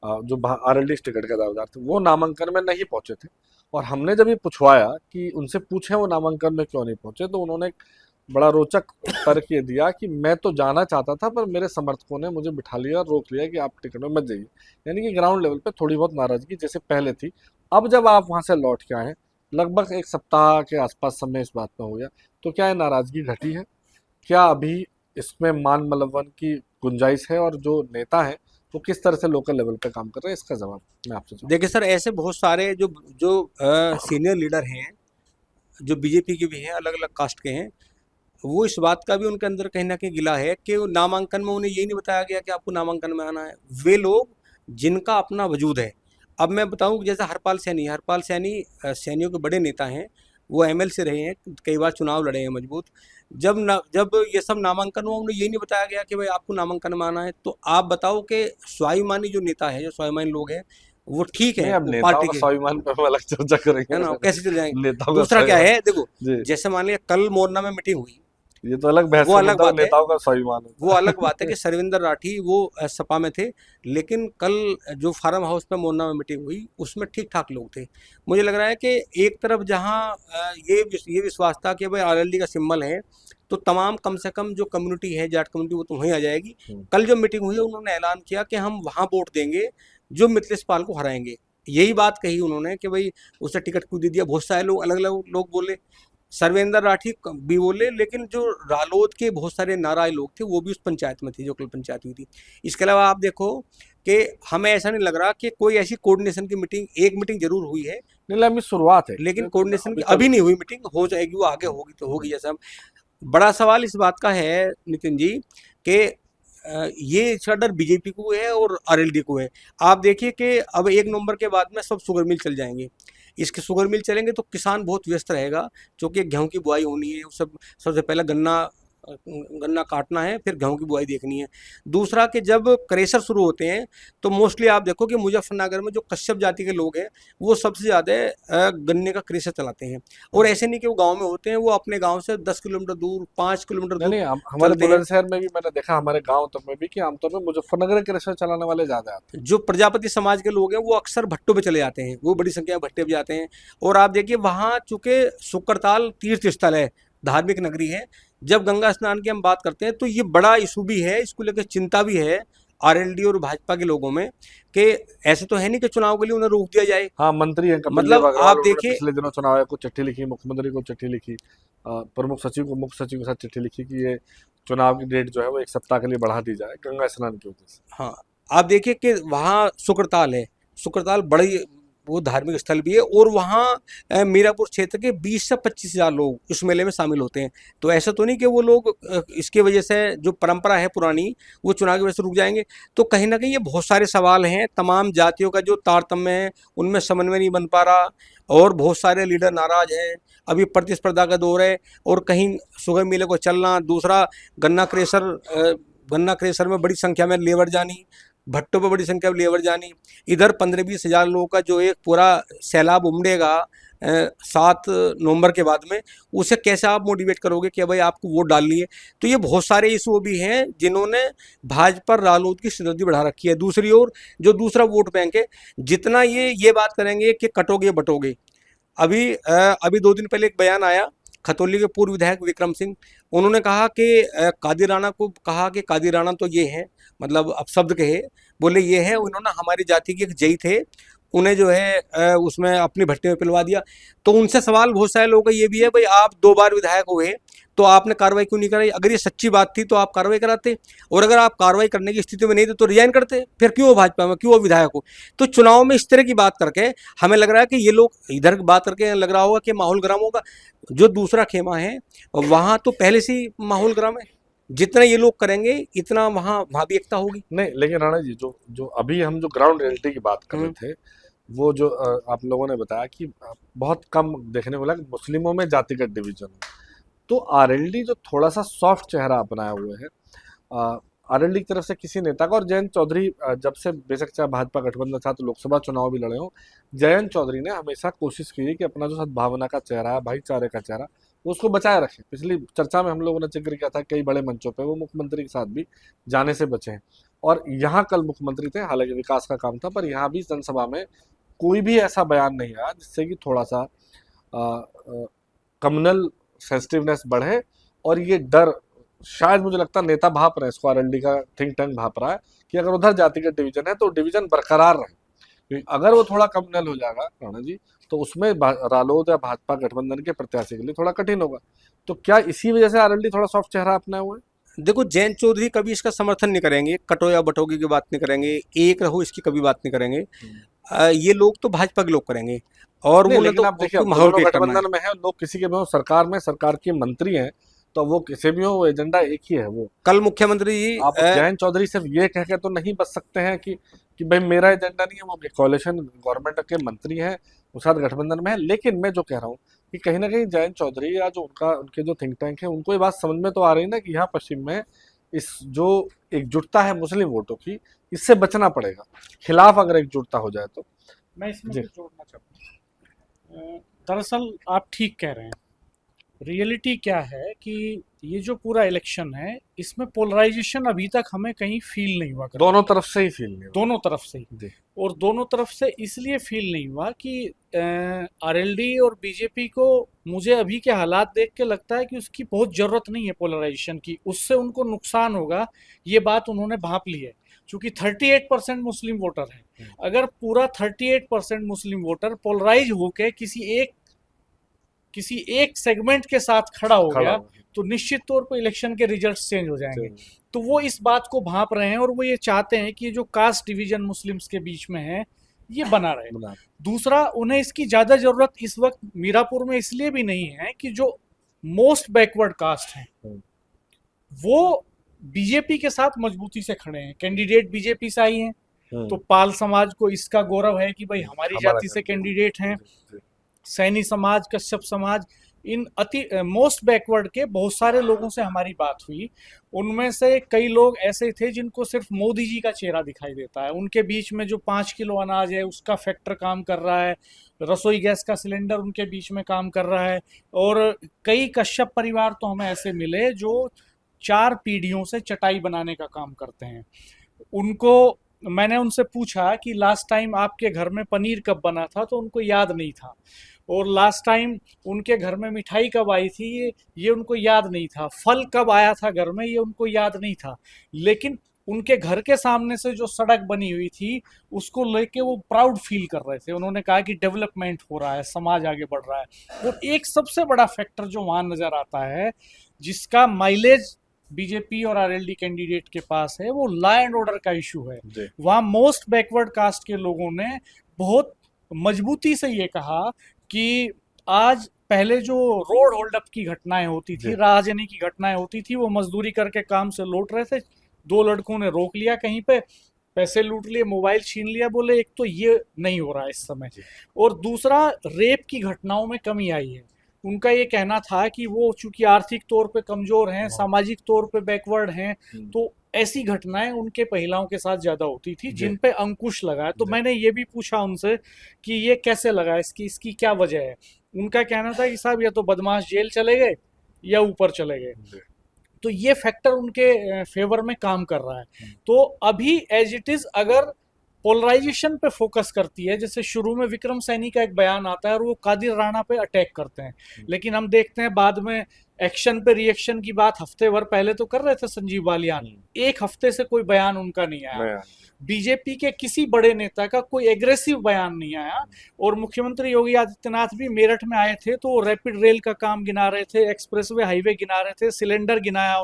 जो आरएलडी टिकट के दावेदार थे, वो नामांकन में नहीं पहुंचे थे, और हमने जब ये पूछवाया कि उनसे पूछे वो नामांकन में क्यों नहीं पहुंचे, तो उन्होंने एक बड़ा रोचक तर्क ये दिया कि मैं तो जाना चाहता था, पर मेरे समर्थकों ने मुझे बिठा लिया और रोक लिया कि आप टिकट में मत जाइए। यानी कि ग्राउंड लेवल पे थोड़ी बहुत नाराजगी जैसे पहले थी। अब जब आप वहां से लौट के आए हैं, लगभग एक सप्ताह के आसपास समय इस बात में हो गया, तो क्या ये नाराजगी घटी है? क्या अभी इसमें मान मलवन की गुंजाइश है? और जो नेता है वो किस तरह से लोकल लेवल पे काम कर रहे हैं, इसका जवाब मैं आपसे चाहूँगा। देखिए सर, ऐसे बहुत सारे जो जो सीनियर लीडर हैं, जो बीजेपी के भी हैं, अलग अलग कास्ट के हैं, वो इस बात का भी उनके अंदर कहीं ना कहीं गिला है कि वो नामांकन में उन्हें यही नहीं बताया गया कि आपको नामांकन में आना है। वे लोग जिनका अपना वजूद है। अब मैं बताऊं कि जैसे हरपाल सैनी सैनियों के बड़े नेता हैं, वो एमएल से रहे हैं, कई बार चुनाव लड़े हैं मजबूत। जब ये सब नामांकन हुआ, उन्हें यही नहीं बताया गया कि भाई आपको नामांकन में आना है। तो आप बताओ कि स्वाभिमानी जो नेता है, जो स्वाभिमानी लोग हैं, वो ठीक नहीं, है, अब वो नेताओं पार्टी का के, स्वाभिमान पे हम अलग चर्चा है करेंगे। ना, कैसे चले जाएंगे। नेताओं का दूसरा क्या स्वाभिमान, है, देखो, जी, जैसे मान लिया कल मोरना में मीटिंग हुई, ये तो अलग बहस वो का अलग मुद्दा है, बात है। नेताओं का स्वाभिमान वो होता अलग बात है कि सरविंदर राठी वो सपा में थे, लेकिन कल जो फार्म हाउस पे मोरना में मीटिंग हुई, उसमें ठीक ठाक लोग थे। मुझे लग रहा है कि एक तरफ जहां ये विश्वास था कि भाई आरएलडी का सिंबल है, तो तमाम कम से कम जो कम्युनिटी है, जाट कम्युनिटी, वो तो वहीं आ जाएगी। है। कल जो मीटिंग हुई, उन्होंने ऐलान किया कि हम वहां वोट देंगे जो मिथिलेश पाल को हराएंगे। यही बात कही उन्होंने कि भाई उसे टिकट क्यों दे दिया। बहुत सारे लोग, अलग अलग लोग बोले, सर्वेंद्र राठी भी बोले, लेकिन जो रालोद के बहुत सारे नाराज लोग थे, वो भी उस पंचायत में थे जो कल पंचायत हुई थी। इसके अलावा आप देखो कि हमें ऐसा नहीं लग रहा कि कोई ऐसी कोऑर्डिनेशन की मीटिंग, एक मीटिंग जरूर हुई है, नीलामी शुरुआत है, लेकिन ये तो कोऑर्डिनेशन की अभी तक। अभी नहीं हुई मीटिंग। हो जाएगी, वो आगे होगी तो होगी। जैसा बड़ा सवाल इस बात का है नितिन जी कि ये इसका डर बीजेपी को है और आरएलडी को है। आप देखिए कि अब 1 नवंबर के बाद में सब शुगर मिल चल जाएंगे। इसके शुगर मिल चलेंगे तो किसान बहुत व्यस्त रहेगा, क्योंकि गेहूं की बुआई होनी है। सब सबसे पहले गन्ना काटना है, फिर गेहूं की बुआई देखनी है। दूसरा कि जब क्रेशर शुरू होते हैं, तो मोस्टली आप देखो कि मुजफ्फरनगर में जो कश्यप जाति के लोग हैं, वो सबसे ज़्यादा गन्ने का क्रेशर चलाते हैं। और ऐसे नहीं कि वो गांव में होते हैं, वो अपने गांव से 10 किलोमीटर दूर, 5 किलोमीटर नहीं दूर नहीं, हमारे चलते हैं। बुलंदशहर में भी मैंने देखा, हमारे गांव तक में भी, कि आमतौर पर मुजफ्फरनगर के रिक्शा चलाने वाले ज्यादा आते जो प्रजापति समाज के लोग हैं, वो अक्सर भट्टों पे चले जाते हैं, वो बड़ी संख्या में भट्टे पे जाते हैं। और आप देखिए, वहाँ चूंकि शुक्रताल तीर्थ स्थल है, धार्मिक नगरी है, जब गंगा स्नान की हम बात करते हैं, तो ये बड़ा इशू भी है, इसको लेकर चिंता भी है आरएलडी और भाजपा के लोगों में, कि ऐसे तो है नहीं कि चुनाव के लिए उन्हें रोक दिया जाए। हैं। हाँ, मंत्री हैं कपिल देव मतलब अग्रवाल, आप उन्होंने देखिए, पिछले दिनों चुनाव आयोग को चिट्ठी लिखी, मुख्यमंत्री को चिट्ठी लिखी, प्रमुख सचिव को, मुख्य सचिव के साथ चिट्ठी लिखी कि ये चुनाव की डेट जो है वो 1 सप्ताह के लिए बढ़ा दी जाए गंगा स्नान की वजह से। हाँ, आप देखिए कि वहाँ शुक्रताल है, शुक्रताल बड़ी वो धार्मिक स्थल भी है, और वहाँ मीरापुर क्षेत्र के 20 से 25 हज़ार लोग उस मेले में शामिल होते हैं। तो ऐसा तो नहीं कि वो लोग इसके वजह से, जो परंपरा है पुरानी, वो चुनाव की वजह से रुक जाएंगे। तो कहीं ना कहीं ये बहुत सारे सवाल हैं, तमाम जातियों का जो तारतम्य है, उनमें समन्वय नहीं बन पा रहा, और बहुत सारे लीडर नाराज हैं। अभी प्रतिस्पर्धा का दौर है, और कहीं शुगर मिले को चलना, दूसरा गन्ना क्रेशर में बड़ी संख्या में लेबर जानी, भट्टों पर बड़ी संख्या में लेबर जानी, इधर 15-20 हज़ार लोगों का जो एक पूरा सैलाब उमड़ेगा 7 नवंबर के बाद में, उसे कैसे आप मोटिवेट करोगे कि भाई आपको वोट डालनी है। तो ये बहुत सारे इशू भी हैं जिन्होंने भाजपा रालोद की सिरदर्दी बढ़ा रखी है। दूसरी ओर जो दूसरा वोट बैंक है, जितना ये बात करेंगे कि कटोगे बटोगे, अभी 2 दिन पहले एक बयान आया खतौली के पूर्व विधायक विक्रम सिंह, उन्होंने कहा कि कादिर राणा को कहा कि कादिर राणा तो ये है, मतलब अब शब्द कहे, बोले ये है, उन्होंने हमारी जाति के एक जई थे, उन्हें जो है उसमें अपनी भट्टे में पिलवा दिया। तो उनसे सवाल बहुत सारे लोगों का ये भी है, भाई आप 2 बार विधायक हुए, तो आपने कार्रवाई क्यों नहीं कराई? अगर ये सच्ची बात थी तो आप कार्रवाई कराते, और अगर आप कार्रवाई करने की स्थिति में नहीं थे तो रिजाइन करते। फिर क्यों हो भाजपा में, क्यों हो विधायक हो? तो चुनाव में इस तरह की बात करके हमें लग रहा है कि ये लोग इधर बात करके लग रहा होगा कि माहौल गर्म होगा। जो दूसरा खेमा है, वहाँ तो पहले से ही माहौल गर्म है, जितना ये लोग करेंगे इतना वहाँ भी एकता होगी। नहीं, लेकिन राणा जी, जो जो अभी हम जो ग्राउंड रियलिटी की बात कर रहे थे, वो जो आप लोगों ने बताया कि बहुत कम देखने को लगा मुस्लिमों में जातिगत डिवीजन हो, तो आरएलडी जो थोड़ा सा सॉफ्ट चेहरा अपनाए हुए है, आरएलडी की तरफ से किसी नेता का, और जयंत चौधरी जब से बेशक चाहे भाजपा गठबंधन था तो लोकसभा चुनाव भी लड़े हो, जयंत चौधरी ने हमेशा कोशिश की है कि अपना जो सद्भावना का चेहरा है, भाईचारे का चेहरा, उसको बचाए रखें। पिछली चर्चा में हम लोगों ने जिक्र किया था, कई बड़े मंचों पे वो मुख्यमंत्री के साथ भी जाने से बचे हैं, और यहाँ कल मुख्यमंत्री थे, हालांकि विकास का काम था, पर यहाँ भी जनसभा में कोई भी ऐसा बयान नहीं आया जिससे कि थोड़ा सा कम्युनल सेंसिटिवनेस बढ़े। और ये डर शायद मुझे लगता है नेता भाप रहे हैं, इसको आरएलडी का थिंक टैंक भाप रहा है कि अगर उधर जातिगत डिवीजन है तो डिवीजन बरकरार रहे, क्योंकि अगर वो थोड़ा कम्युनल हो जाएगा राणा जी, तो उसमें रालोद या भाजपा गठबंधन के प्रत्याशी के लिए थोड़ा कठिन होगा। तो क्या इसी वजह से आरएलडी थोड़ा सॉफ्ट चेहरा अपनाए हुए हैं? देखो, जयंत चौधरी कभी इसका समर्थन नहीं करेंगे, कटो या बटोगी की बात नहीं करेंगे, एक रहो इसकी कभी बात नहीं करेंगे। ये लोग तो भाजपा के लोग करेंगे, और नहीं, वो लेकिन तो आप देखिए, अब माहौल दोनों क्रिएट करना है। गठबंधन में है, लोग किसी के भी हो, सरकार में सरकार के मंत्री हैं, तो वो किसी भी हो, वो एजेंडा एक ही है। वो कल मुख्यमंत्री जी आप जयंत चौधरी सिर्फ ये कह के तो नहीं बच सकते हैं कि भाई मेरा एजेंडा नहीं है, वो कॉलिशन गवर्नमेंट के मंत्री हैं, उसके साथ गठबंधन में है। लेकिन मैं जो कह रहा हूँ कि कहीं ना कहीं जयंत चौधरी या जो उनके जो थिंक टैंक है, उनको ये बात समझ में तो आ रही है ना कि यहाँ पश्चिम में इस जो एकजुटता है मुस्लिम वोटों की, इससे बचना पड़ेगा। खिलाफ अगर एकजुटता हो जाए तो मैं इसमें जी। कुछ जोड़ना चाहता हूँ। दरअसल आप ठीक कह रहे हैं। रियलिटी क्या है कि ये जो पूरा इलेक्शन है, इसमें पोलराइजेशन अभी तक हमें कहीं फील नहीं हुआ। दोनों तरफ से ही फील नहीं हुआ। दोनों तरफ से ही। जी। और दोनों तरफ से इसलिए फील नहीं हुआ कि आरएलडी और बीजेपी को मुझे अभी के हालात देख के लगता है कि उसकी बहुत ज़रूरत नहीं है पोलराइजेशन की, उससे उनको नुकसान होगा, ये बात उन्होंने भांप ली है। चूंकि 38% मुस्लिम वोटर है, अगर पूरा 38% मुस्लिम वोटर पोलराइज होके किसी एक सेगमेंट के साथ खड़ा हो गया, तो निश्चित तौर पर इलेक्शन के रिजल्ट्स चेंज हो जाएंगे। तो वो इस बात को भांप रहे हैं और वो ये चाहते हैं कि जो कास्ट डिवीजन मुस्लिम्स के बीच में है, ये बना रहे। दूसरा, उन्हें इसकी ज्यादा जरूरत इस वक्त मीरापुर में इसलिए भी नहीं है कि जो मोस्ट बैकवर्ड कास्ट है वो बीजेपी के साथ मजबूती से खड़े हैं। कैंडिडेट बीजेपी से आई हैं, तो पाल समाज को इसका गौरव है कि भाई हमारी जाति से कैंडिडेट हैं। सैनी समाज, कश्यप समाज, इन मोस्ट बैकवर्ड के बहुत सारे लोगों से हमारी बात हुई। उनमें से कई लोग ऐसे थे जिनको सिर्फ मोदी जी का चेहरा दिखाई देता है, उनके बीच में जो 5 किलो अनाज है उसका फैक्टर काम कर रहा है, रसोई गैस का सिलेंडर उनके बीच में काम कर रहा है। और कई कश्यप परिवार तो हमें ऐसे मिले जो 4 पीढ़ियों से चटाई बनाने का काम करते हैं। मैंने उनसे पूछा कि लास्ट टाइम आपके घर में पनीर कब बना था, तो उनको याद नहीं था। और लास्ट टाइम उनके घर में मिठाई कब आई थी, ये उनको याद नहीं था। फल कब आया था घर में, ये उनको याद नहीं था। लेकिन उनके घर के सामने से जो सड़क बनी हुई थी उसको लेके वो प्राउड फील कर रहे थे। उन्होंने कहा कि डेवलपमेंट हो रहा है, समाज आगे बढ़ रहा है। और एक सबसे बड़ा फैक्टर जो वहाँ नज़र आता है, जिसका माइलेज बीजेपी और आरएलडी कैंडिडेट के पास है, वो लॉ एंड ऑर्डर का इशू है। वहाँ मोस्ट बैकवर्ड कास्ट के लोगों ने बहुत मजबूती से ये कहा कि आज पहले जो रोड होल्ड अप की घटनाएं होती थी, राहजनी की घटनाएं होती थी, वो मजदूरी करके काम से लौट रहे थे, 2 लड़कों ने रोक लिया कहीं पे, पैसे लूट लिए, मोबाइल छीन लिया। बोले एक तो ये नहीं हो रहा है इस समय, और दूसरा रेप की घटनाओं में कमी आई है। उनका ये कहना था कि वो चूंकि आर्थिक तौर पे कमजोर हैं, सामाजिक तौर पे बैकवर्ड हैं, तो ऐसी घटनाएं उनके महिलाओं के साथ ज्यादा होती थी जिन पे अंकुश लगा है। तो मैंने ये भी पूछा उनसे कि ये कैसे लगा, इसकी क्या वजह है। उनका कहना था कि साहब या तो बदमाश जेल चले गए या ऊपर चले गए। तो ये फैक्टर उनके फेवर में काम कर रहा है। तो अभी एज इट इज अगर पोलराइजेशन पे फोकस करती है, जैसे शुरू में विक्रम सैनी का एक बयान आता है और वो कादिर राणा पे अटैक करते हैं, लेकिन हम देखते हैं बाद में एक्शन पे रिएक्शन की बात हफ्ते भर पहले तो कर रहे थे संजीव बालियान, 1 हफ्ते से कोई बयान उनका नहीं आया। बीजेपी के किसी बड़े नेता का कोई एग्रेसिव बयान नहीं आया। और मुख्यमंत्री योगी आदित्यनाथ भी मेरठ में आए थे तो रैपिड रेल का काम गिना रहे थे, एक्सप्रेसवे हाईवे गिना रहे थे, सिलेंडर गिनाया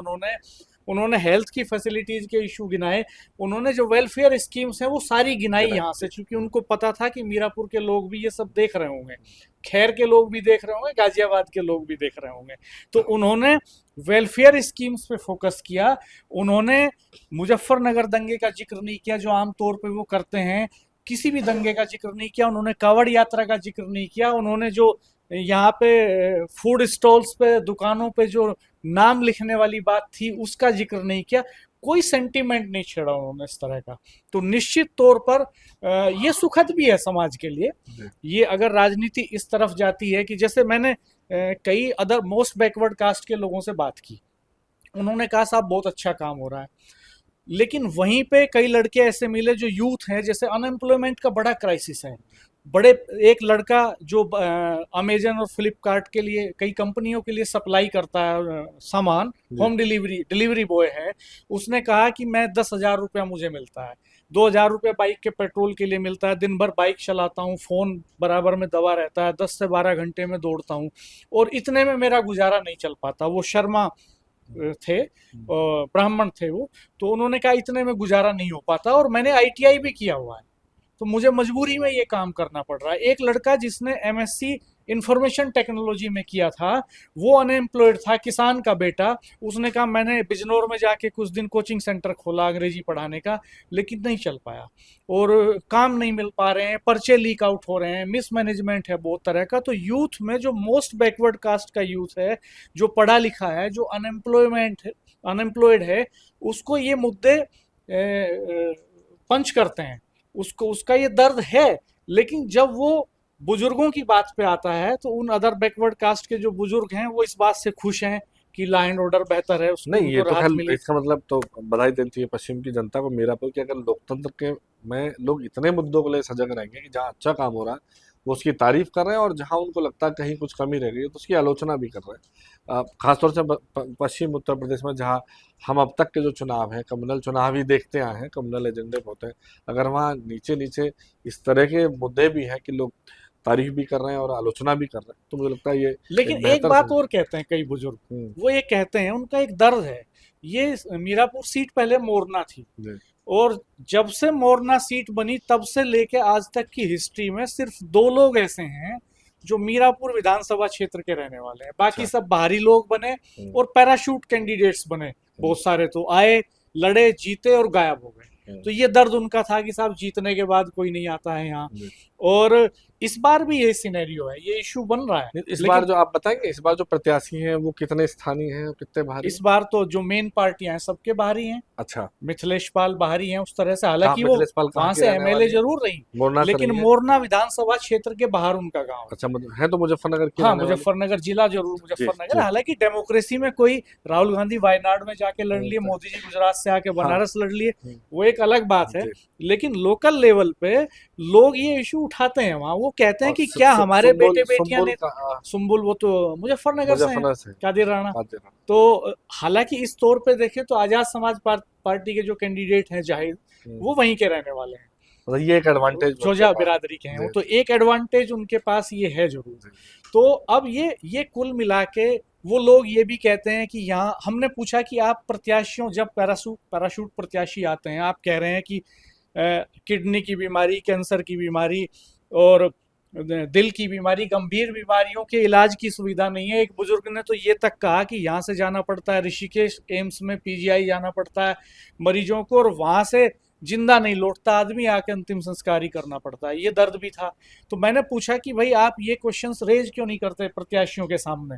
उन्होंने हेल्थ की फैसिलिटीज के इशू गिनाए, उन्होंने जो वेलफेयर स्कीम्स हैं वो सारी गिनाई यहाँ से, क्योंकि उनको पता था कि मीरापुर के लोग भी ये सब देख रहे होंगे, खैर के लोग भी देख रहे होंगे, गाजियाबाद के लोग भी देख रहे होंगे। तो उन्होंने वेलफेयर स्कीम्स पे फोकस किया। उन्होंने मुजफ्फरनगर दंगे का जिक्र नहीं किया जो आमतौर पे वो करते हैं, किसी भी दंगे का जिक्र नहीं किया। उन्होंने कांवड़ यात्रा का जिक्र नहीं किया। उन्होंने जो यहाँ पे फूड स्टॉल्स पे, दुकानों पे जो नाम लिखने वाली बात थी उसका जिक्र नहीं किया। कोई सेंटीमेंट नहीं छेड़ा उन्होंने इस तरह का। तो निश्चित तौर पर ये सुखद भी है समाज के लिए, ये अगर राजनीति इस तरफ जाती है कि जैसे मैंने कई अदर मोस्ट बैकवर्ड कास्ट के लोगों से बात की, उन्होंने कहा साहब बहुत अच्छा काम हो रहा है, लेकिन वहीं पे कई लड़के ऐसे मिले जो यूथ हैं, जैसे अनएम्प्लॉयमेंट का बड़ा क्राइसिस है, बड़े एक लड़का जो अमेजन और फ्लिपकार्ट के लिए कई कंपनियों के लिए सप्लाई करता है सामान, जी। होम डिलीवरी बॉय है, उसने कहा कि मैं 10,000 रुपया मुझे मिलता है, 2,000 रुपया बाइक के पेट्रोल के लिए मिलता है, दिन भर बाइक चलाता हूँ, फोन बराबर में दबा रहता है, 10 से 12 घंटे में दौड़ता हूँ और इतने में मेरा गुजारा नहीं चल पाता। वो शर्मा थे, ब्राह्मण थे वो, तो उन्होंने कहा इतने में गुजारा नहीं हो पाता और मैंने आईटीआई भी किया हुआ है, तो मुझे मजबूरी में ये काम करना पड़ रहा है। एक लड़का जिसने एमएससी इंफॉर्मेशन टेक्नोलॉजी में किया था, वो अनएम्प्लॉयड था, किसान का बेटा, उसने कहा मैंने बिजनौर में जाके कुछ दिन कोचिंग सेंटर खोला अंग्रेजी पढ़ाने का, लेकिन नहीं चल पाया और काम नहीं मिल पा रहे हैं, पर्चे लीक आउट हो रहे हैं, मिसमैनेजमेंट है बहुत तरह का। तो यूथ में जो मोस्ट बैकवर्ड कास्ट का यूथ है, जो पढ़ा लिखा है, जो अनएम्प्लॉयड है, उसको ये मुद्दे पंच करते हैं, उसको उसका ये दर्द है। लेकिन जब वो बुजुर्गों की बात पे आता है तो उन अदर बैकवर्ड कास्ट के जो बुजुर्ग हैं वो इस बात से खुश हैं कि लॉ एंड ऑर्डर बेहतर है, उसको नहीं, ये उनको तो राहत खैर मिली। इसका मतलब तो बधाई देनी चाहिए पश्चिम की जनता को, मीरापुर के अगर लोकतंत्र के में लोग इतने मुद्दों को ले सजग रहेंगे कि जहाँ अच्छा काम हो रहा है वो उसकी तारीफ कर रहे हैं और जहाँ उनको लगता है कहीं कुछ कमी रह गई है तो उसकी आलोचना भी कर रहे हैं। खासतौर से पश्चिम उत्तर प्रदेश में जहाँ हम अब तक के जो चुनाव हैं कम्युनल चुनाव ही देखते आए हैं, कम्युनल एजेंडे पे होते हैं, अगर वहाँ नीचे नीचे इस तरह के मुद्दे भी हैं कि लोग तारीफ भी कर रहे हैं और आलोचना भी कर रहे हैं, तो मुझे लगता है ये लेकिन एक बेहतर बात और कहते हैं कई बुजुर्ग, हम्म, वो ये कहते हैं, उनका एक दर्द है, ये मीरापुर सीट पहले मोरना थी जी, और जब से मोरना सीट बनी तब से लेके आज तक की हिस्ट्री में सिर्फ 2 लोग ऐसे हैं जो मीरापुर विधानसभा क्षेत्र के रहने वाले हैं, बाकी अच्छा, सब बाहरी लोग बने और पैराशूट कैंडिडेट्स बने, बहुत सारे तो आए, लड़े, जीते और गायब हो गए। तो ये दर्द उनका था कि साहब जीतने के बाद कोई नहीं आता है यहाँ। जी। और इस बार भी ये सिनेरियो है, ये इशू बन रहा है। नहीं, इस बार लेकिन जो आप बताएंगे इस बार जो प्रत्याशी हैं वो कितने स्थानीय हैं और कितने बाहरी इस हैं? बार तो जो मेन पार्टियां हैं सबके बाहरी हैं, अच्छा, मिथिलेश पाल बाहरी हैं उस तरह से, कहाँ हालांकि वो मिथिलेश पाल कहाँ वहां की से रहने एमएलए वाली है? जरूर रही, मोरना से लेकिन नहीं है? मोरना विधानसभा क्षेत्र के बाहर उनका गांव है। अच्छा, मतलब है तो मुजफ्फरनगर की हाँ, रहने वाली? मुजफ्फरनगर जिला जरूर जी, मुजफ्फरनगर, जी, हालांकि डेमोक्रेसी में कोई राहुल गांधी वायनाड में जाके लड़ लिए, तो मोदी जी गुजरात से आके हाँ, बनारस लड़ लिए, हम्म, वो एक अलग बात है। जी। लेकिन लोकल लेवल पे लोग ये इशू उठाते हैं, वहां वो कहते हैं और कि क्या हमारे बेटे बेटियां सुम्बुल ने, का सुम्बुल वो तो मुजफ्फरनगर से हैं, मुजफ्फरनगर से कादिर राणा। कादिर। तो हालांकि इस तौर पे देखें तो आजाद समाज पार्टी के जो कैंडिडेट हैं जाहिर, वो वहीं के रहने वाले हैं, मतलब ये एक एडवांटेज उनके जोजा पास बिरादरी के हैं वो, जी, तो एक एडवांटेज उनके पास ये है जरूर। जी, तो अब ये कुल मिला के वो लोग ये भी कहते हैं कि यहाँ हमने पूछा कि आप प्रत्याशियों, जब पैराशूट प्रत्याशी आते हैं, आप कह रहे हैं कि किडनी की बीमारी, कैंसर की बीमारी और दिल की बीमारी, गंभीर बीमारियों के इलाज की सुविधा नहीं है। एक बुजुर्ग ने तो ये तक कहा कि यहाँ से जाना पड़ता है ऋषिकेश एम्स में, पीजीआई जाना पड़ता है मरीजों को, और वहां से जिंदा नहीं लौटता आदमी, आके अंतिम संस्कार ही करना पड़ता है। ये दर्द भी था। तो मैंने पूछा कि भाई आप ये क्वेश्चंस रेज क्यों नहीं करते प्रत्याशियों के सामने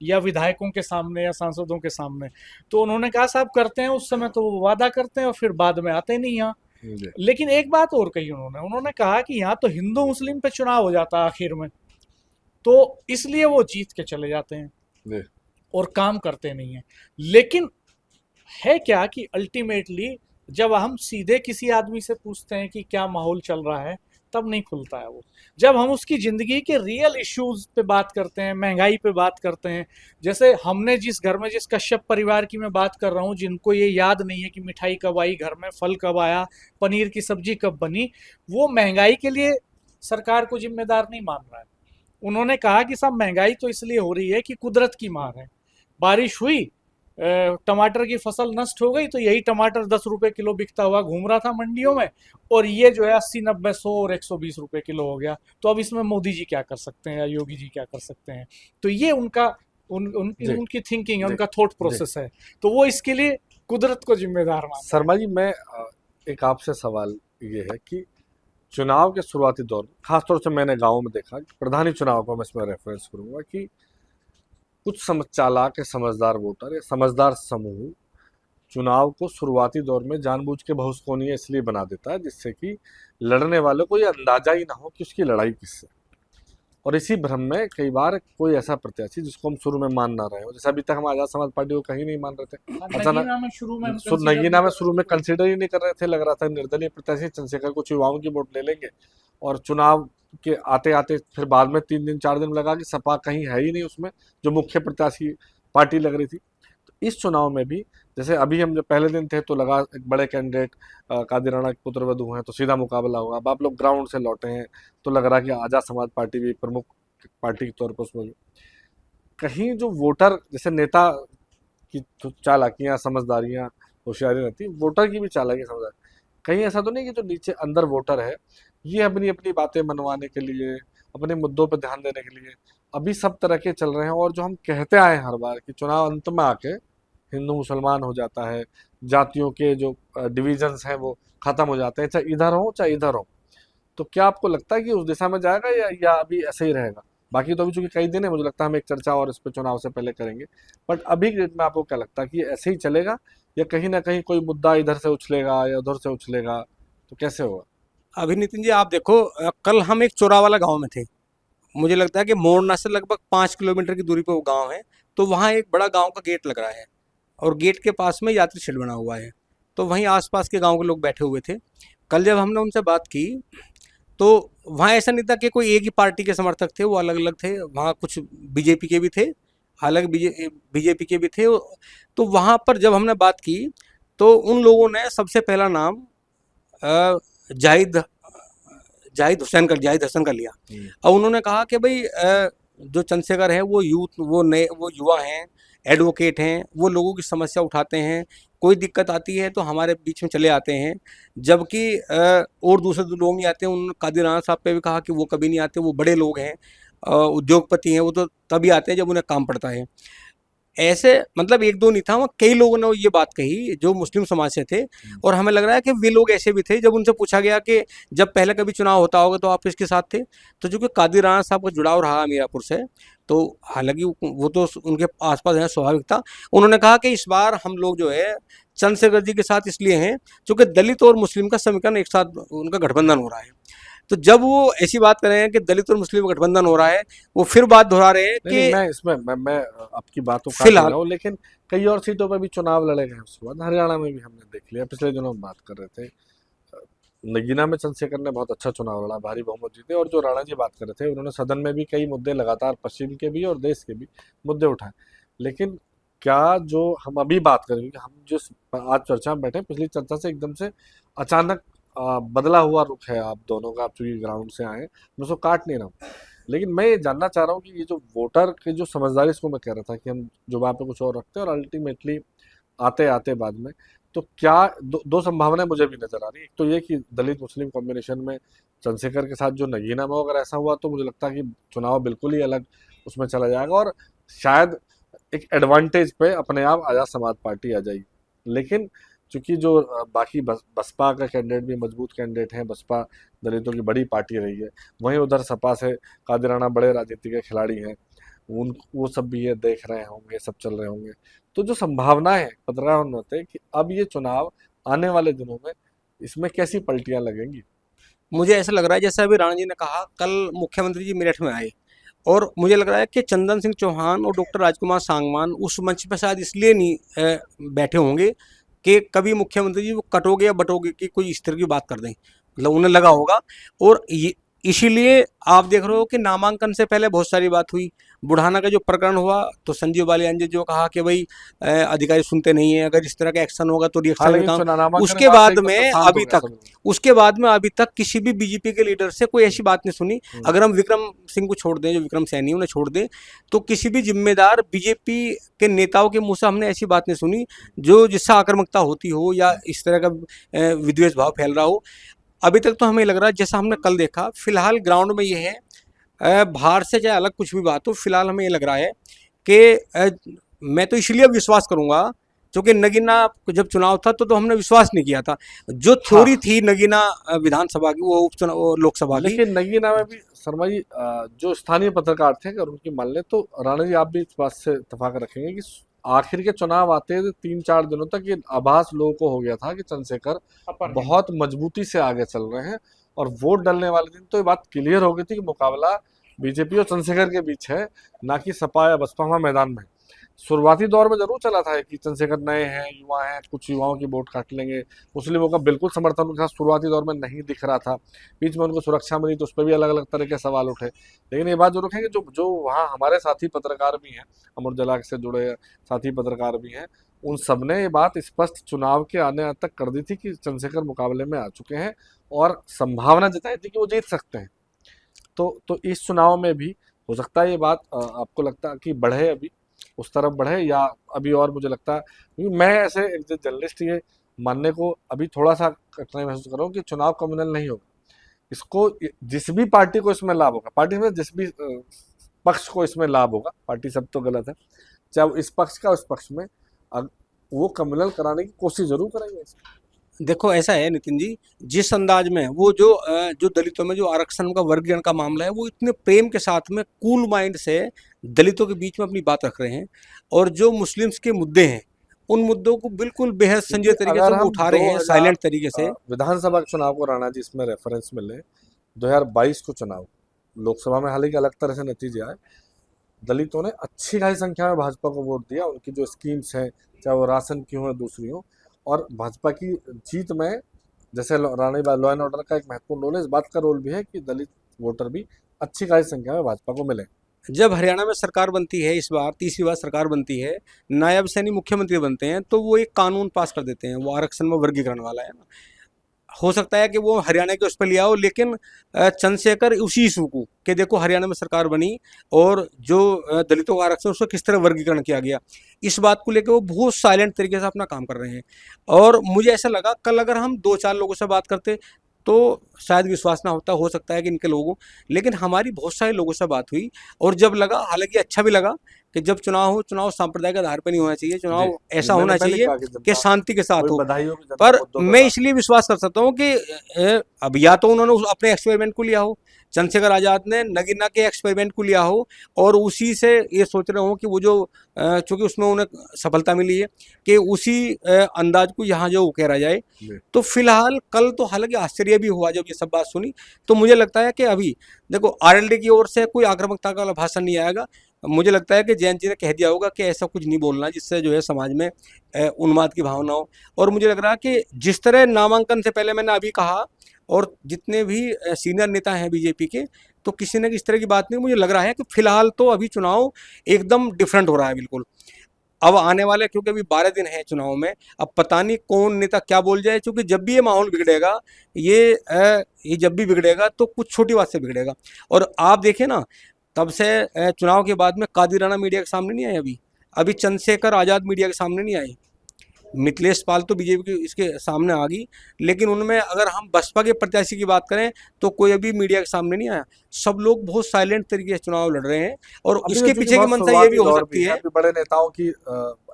या विधायकों के सामने या सांसदों के सामने? तो उन्होंने कहा साहब करते हैं उस समय तो वो वादा करते हैं और फिर बाद में आते नहीं यहाँ। जी, लेकिन एक बात और कही उन्होंने कहा कि यहाँ तो हिंदू मुस्लिम पे चुनाव हो जाता है आखिर में, तो इसलिए वो जीत के चले जाते हैं जी, और काम करते नहीं है। लेकिन है क्या कि अल्टीमेटली जब हम सीधे किसी आदमी से पूछते हैं कि क्या माहौल चल रहा है, तब नहीं खुलता है वो। जब हम उसकी जिंदगी के रियल इश्यूज पे बात करते हैं, महंगाई पे बात करते हैं, जैसे हमने जिस घर में, जिस कश्यप परिवार की मैं बात कर रहा हूँ, जिनको ये याद नहीं है कि मिठाई कब आई घर में, फल कब आया, पनीर की सब्जी कब बनी, वो महंगाई के लिए सरकार को जिम्मेदार नहीं मान रहा है। उन्होंने कहा कि साहब महंगाई तो इसलिए हो रही है कि कुदरत की मार है, बारिश हुई, टमाटर की फसल नष्ट हो गई, तो यही टमाटर 10 रुपए किलो बिकता हुआ घूम रहा था मंडियों में, और ये जो है 80 90 100 और 120 रुपए किलो हो गया। तो अब इसमें मोदी जी क्या कर सकते हैं या योगी जी क्या कर सकते हैं? तो ये उनका जी, उनकी थिंकिंग है, जी, उनका थॉट जी। प्रोसेस है। तो वो इसके लिए कुदरत को जिम्मेदार मान रहे शर्मा जी, मैं एक आपसे सवाल ये है कि चुनाव के शुरुआती दौर में खासतौर से मैंने गाँव में देखा कि प्रधानी चुनाव को मैं इसमें रेफरेंस करूंगा कि कुछ चालाक या समझदार वोटर या समझदार समूह चुनाव को शुरुआती दौर में जानबूझ के बहुस्कोनीय इसलिए बना देता है जिससे कि लड़ने वालों को ये अंदाजा ही ना हो कि उसकी लड़ाई किससे। और इसी भ्रम में कई बार कोई ऐसा प्रत्याशी जिसको हम शुरू में मान ना रहे हो, जैसे अभी तक हम आजाद समाज पार्टी को कहीं नहीं मान रहे थे, हैं। अचानक नगीना में शुरू में हम consider नगीना में नहीं शुरू में कंसिडर ही नहीं कर रहे थे, लग रहा था निर्दलीय प्रत्याशी चंद्रशेखर कुछ युवाओं की वोट ले लेंगे और चुनाव कि आते आते फिर बाद में 3 दिन 4 दिन लगा कि सपा कहीं है ही नहीं उसमें, जो मुख्य प्रत्याशी पार्टी लग रही थी। तो इस चुनाव में भी जैसे अभी हम जब पहले दिन थे तो लगा एक बड़े कैंडिडेट कादिर राणा के पुत्रवधू हैं तो सीधा मुकाबला होगा। अब आप लोग ग्राउंड से लौटे हैं तो लग रहा है कि आज़ाद समाज पार्टी भी प्रमुख पार्टी के तौर पर उसमें भी कहीं जो वोटर जैसे नेता की तो चालाकियां समझदारियां होशियारी रहती है, वोटर की भी चालाकी समझदारी कहीं ऐसा तो नहीं कि जो नीचे अंदर वोटर है ये अपनी अपनी बातें मनवाने के लिए अपने मुद्दों पर ध्यान देने के लिए अभी सब तरह के चल रहे हैं। और जो हम कहते आए हैं हर बार कि चुनाव अंत में आके हिंदू मुसलमान हो जाता है, जातियों के जो डिविजन्स हैं वो खत्म हो जाते हैं, चाहे इधर हो चाहे इधर हो। तो क्या आपको लगता है कि उस दिशा में जाएगा या अभी ऐसे ही रहेगा? बाकी तो अभी चूंकि कई दिन है, मुझे लगता है हम एक चर्चा और इस पर चुनाव से पहले करेंगे। बट अभी के डेट में आपको क्या लगता है कि ये ऐसे ही चलेगा या कहीं ना कहीं कोई मुद्दा इधर से उछलेगा या उधर से उछलेगा, तो कैसे होगा? अभी नितिन जी आप देखो, कल हम एक चोरावाला गांव में थे। मुझे लगता है कि मोरना से लगभग 5 किलोमीटर की दूरी पे वो गांव है। तो वहाँ एक बड़ा गांव का गेट लग रहा है और गेट के पास में यात्री शेड बना हुआ है। तो वहीं आसपास के गांव के लोग बैठे हुए थे। कल जब हमने उनसे बात की तो वहाँ ऐसा नहीं था कि कोई एक ही पार्टी के समर्थक थे, वो अलग अलग थे। वहाँ कुछ बीजेपी के भी थे, हालांकि बीजेपी के भी थे। तो वहाँ पर जब हमने बात की तो उन लोगों ने सबसे पहला नाम अ, जाहिद जाहिद हसन का लिया। और उन्होंने कहा कि भाई जो चंद्रशेखर है वो यूथ, वो युवा हैं, एडवोकेट हैं, वो लोगों की समस्या उठाते हैं, कोई दिक्कत आती है तो हमारे बीच में चले आते हैं। जबकि और दूसरे जो लोग नहीं आते, उन्होंने कादिर राणा साहब पे भी कहा कि वो कभी नहीं आते, वो बड़े लोग हैं, उद्योगपति हैं, वो तो तभी आते हैं जब उन्हें काम पड़ता है। ऐसे मतलब एक दो नहीं था, वहाँ कई लोगों ने ये बात कही जो मुस्लिम समाज से थे। और हमें लग रहा है कि वे लोग ऐसे भी थे, जब उनसे पूछा गया कि जब पहले कभी चुनाव होता होगा तो आप किसके साथ थे, तो चूंकि कादिर राणा साहब का जुड़ाव रहा मीरापुर से, तो हालांकि वो तो उनके आसपास है, स्वाभाविक था। उन्होंने कहा कि इस बार हम लोग जो है चंद्रशेखर जी के साथ इसलिए हैं क्योंकि दलित और मुस्लिम का समीकरण एक साथ उनका गठबंधन हो रहा है। तो जब वो ऐसी बात कर रहे हैं कि दलित और मुस्लिम का गठबंधन हो रहा है, वो फिर बात दोहरा रहे हैं नहीं, कि मैं इसमें मैं आपकी बातों काट नहीं फिलहाल रहा हूँ, लेकिन कई और सीटों पर भी चुनाव लड़े गए। उसके बाद हरियाणा में भी हमने देख लिया, पिछले दिनों हम बात कर रहे थे नगीना में चंद्रशेखर ने बहुत अच्छा चुनाव लड़ा, भारी बहुमत जीते। और जो राणा जी बात कर रहे थे उन्होंने सदन में भी कई मुद्दे लगातार पश्चिम के भी और देश के भी मुद्दे उठाए। लेकिन क्या जो हम अभी बात करें, क्योंकि हम जिस आज चर्चा में बैठे पिछली चर्चा से एकदम से अचानक बदला हुआ रुख है आप दोनों का, आप चूंकि ग्राउंड से आए, मैं उसको काट नहीं रहा हूँ। लेकिन मैं ये जानना चाह रहा हूँ कि ये जो वोटर की जो समझदारी, इसको मैं कह रहा था कि हम जो वहाँ पे कुछ और रखते हैं और अल्टीमेटली आते आते बाद में, तो क्या दो संभावनाएं मुझे भी नजर आ रही है। एक तो ये कि दलित मुस्लिम कॉम्बिनेशन में चंद्रशेखर के साथ जो नगीना में अगर ऐसा हुआ तो मुझे लगता है कि चुनाव बिल्कुल ही अलग उसमें चला जाएगा और शायद एक एडवांटेज पे अपने आप आज़ाद समाज पार्टी आ जाएगी। लेकिन चूंकि जो बाकी बसपा का कैंडिडेट भी मजबूत कैंडिडेट हैं, बसपा दलितों की बड़ी पार्टी रही है, वहीं उधर सपा से कादिर राणा बड़े राजनीति के खिलाड़ी हैं, उन वो सब भी ये देख रहे होंगे, सब चल रहे होंगे। तो जो संभावनाएं पत्रकार होते हैं कि अब ये चुनाव आने वाले दिनों में इसमें कैसी पलटियां लगेंगी? मुझे ऐसा लग रहा है जैसे अभी राणा जी ने कहा, कल मुख्यमंत्री जी मेरठ में आए और मुझे लग रहा है कि चंदन सिंह चौहान और डॉक्टर राजकुमार सांगवान उस मंच पर शायद इसलिए नहीं बैठे होंगे कि कभी मुख्यमंत्री जी वो कटोगे या बटोगे की कोई इस तरह की बात कर दें, मतलब उन्हें लगा होगा। और ये इसीलिए आप देख रहे हो कि नामांकन से पहले बहुत सारी बात हुई। बुढ़ाना का जो प्रकरण हुआ तो संजीव बालियान जी जो कहा कि भाई अधिकारी सुनते नहीं है, अगर इस तरह का एक्शन होगा तो रिएक्शन हालांकि लेता हूं। नामांकन के उसके बाद से बाद एकदम से में शांत हो अभी गया तक सब। उसके बाद में अभी तक किसी भी बीजेपी के लीडर से कोई ऐसी बात नहीं सुनी। अगर हम विक्रम सिंह को छोड़ दें, जो विक्रम सैनी उन्हें छोड़ दें, तो किसी भी जिम्मेदार बीजेपी के नेताओं के मुंह से हमने ऐसी बात नहीं सुनी जो जिससे आक्रामकता होती हो या इस तरह का विद्वेष भाव फैल रहा हो। अभी तक तो हमें लग रहा है जैसा हमने कल देखा, फिलहाल ग्राउंड में ये है, बाहर से चाहे अलग कुछ भी बात हो, फिलहाल हमें ये लग रहा है कि मैं तो इसलिए विश्वास करूंगा क्योंकि नगीना जब चुनाव था तो हमने विश्वास नहीं किया था। जो थ्योरी हाँ, थी नगीना विधानसभा की, वो उपचुनाव, वो लोकसभा की। लेकिन नगीना में भी शर्मा जी जो स्थानीय पत्रकार थे अगर उनकी मान ले तो राणा जी आप भी इस बात से इत्तेफाक रखेंगे कि आखिर के चुनाव आते थे 3-4 दिनों तक ये आभास लोगों को हो गया था कि चंद्रशेखर बहुत मजबूती से आगे चल रहे हैं। और वोट डलने वाले दिन तो ये बात क्लियर हो गई थी कि मुकाबला बीजेपी और चंद्रशेखर के बीच है, ना कि सपा या बसपा वहाँ मैदान में है। शुरुआती दौर में जरूर चला था कि चंद्रशेखर नए हैं, युवा हैं, कुछ युवाओं की वोट काट लेंगे। मुस्लिमों का बिल्कुल समर्थन उनके साथ शुरुआती दौर में नहीं दिख रहा था। बीच में उनको सुरक्षा मिली तो उस पर भी अलग अलग तरह के सवाल उठे। लेकिन ये बात जरूर है कि जो जो वहाँ हमारे साथी पत्रकार भी हैं, अमर उजाला से जुड़े साथी पत्रकार भी हैं, उन सब ने ये बात स्पष्ट चुनाव के आने तक कर दी थी कि चंद्रशेखर मुकाबले में आ चुके हैं और संभावना जताई थी कि वो जीत सकते हैं। तो इस चुनाव में भी हो सकता है ये बात आपको लगता है कि बढ़े, अभी उस तरफ बढ़े, या अभी और मुझे लगता है, क्योंकि मैं ऐसे एक जर्नलिस्ट ये मानने को अभी थोड़ा सा कठिनाई महसूस कर रहा हूँ कि चुनाव कम्युनल नहीं होगा। इसको जिस भी पार्टी को इसमें लाभ होगा, पार्टी में जिस भी पक्ष को इसमें लाभ होगा, पार्टी सब तो गलत है, चाहे वो इस पक्ष का उस पक्ष में, वो कम्युनल कराने की कोशिश जरूर करेंगे। देखो ऐसा है नितिन जी, जिस अंदाज में वो जो दलितों में जो आरक्षण का वर्गीकरण का मामला है, वो इतने प्रेम के साथ में कूल माइंड से दलितों के बीच में अपनी बात रख रहे हैं, और जो मुस्लिम्स के मुद्दे हैं उन मुद्दों को बिल्कुल बेहद संजीदा तरीके से अगर वो हम उठा रहे हैं, 2000 साइलेंट तरीके से। विधानसभा के चुनाव को राणा जी इसमें रेफरेंस में लें, 2022 को चुनाव, लोकसभा में हालांकि अलग तरह से नतीजे आए, दलितों ने अच्छी खासी संख्या में भाजपा को वोट दिया। उनकी जो स्कीम्स हैं, चाहे वो राशन की हो या दूसरी हो, और भाजपा की जीत में जैसे रानी लॉ एंड ऑर्डर का एक महत्वपूर्ण रोल है, इस बात का रोल भी है कि दलित वोटर भी अच्छी खासी संख्या में भाजपा को मिले। जब हरियाणा में सरकार बनती है, इस बार तीसरी बार सरकार बनती है, नायब सैनी मुख्यमंत्री बनते हैं, तो वो एक कानून पास कर देते हैं, वो आरक्षण में वर्गीकरण वाला है ना। हो सकता है कि वो हरियाणा के उस पर लिया हो, लेकिन चंद्रशेखर उसी इशू को कि देखो हरियाणा में सरकार बनी और जो दलितों का आरक्षण उसका किस तरह वर्गीकरण किया गया, इस बात को लेकर वो बहुत साइलेंट तरीके से अपना काम कर रहे हैं। और मुझे ऐसा लगा कल अगर हम 2-4 लोगों से बात करते तो शायद विश्वास ना होता, हो सकता है कि इनके लोगों, लेकिन हमारी बहुत सारे लोगों से बात हुई, और जब लगा, हालांकि अच्छा भी लगा कि जब चुनाव हो, चुनाव सांप्रदायिक आधार पर नहीं होना चाहिए, चुनाव ऐसा मैंने होना पहले चाहिए कहा कि कि जनता शांति के साथ कोई हो। बधाई हो कि जनता पर मुद्दों पे मैं बात। इसलिए विश्वास कर सकता हूँ कि अब या तो उन्होंने अपने एक्सपेरिमेंट को लिया हो, चंद्रशेखर आजाद ने नगीना के एक्सपेरिमेंट को लिया हो, और उसी से ये सोच रहे हो कि वो जो चूंकि उसमें उन्हें सफलता मिली है कि उसी अंदाज को यहाँ जो उकेरा जाए। तो फिलहाल कल तो हालांकि आश्चर्य भी हुआ जब ये सब बात सुनी, तो मुझे लगता है कि अभी देखो आरएलडी की ओर से कोई आक्रामकता का भाषण नहीं आएगा। मुझे लगता है कि जयंत जी ने कह दिया होगा कि ऐसा कुछ नहीं बोलना जिससे जो है समाज में उन्माद की भावना हो। और मुझे लग रहा है कि जिस तरह नामांकन से पहले मैंने अभी कहा, और जितने भी सीनियर नेता हैं बीजेपी के, तो किसी ने इस तरह की बात नहीं। मुझे लग रहा है कि फिलहाल तो अभी चुनाव एकदम डिफरेंट हो रहा है बिल्कुल। अब आने वाले, क्योंकि अभी 12 दिन है चुनाव में, अब पता नहीं कौन नेता क्या बोल जाए, क्योंकि जब भी ये माहौल बिगड़ेगा, ये जब भी बिगड़ेगा तो कुछ छोटी बात से बिगड़ेगा। और आप देखें ना, तब से चुनाव के बाद में कादिर राणा मीडिया के सामने नहीं आए, अभी चंद्रशेखर आजाद मीडिया के सामने नहीं आए, मिथिलेश पाल तो बीजेपी की इसके सामने आ गई, लेकिन उनमें अगर हम बसपा के प्रत्याशी की बात करें तो कोई अभी मीडिया के सामने नहीं आया। सब लोग बहुत साइलेंट तरीके से चुनाव लड़ रहे हैं, और अभी इसके तो पीछे की बहुत मंशा ये भी शुरुआती हो दौर सकती है। अभी बड़े नेताओं की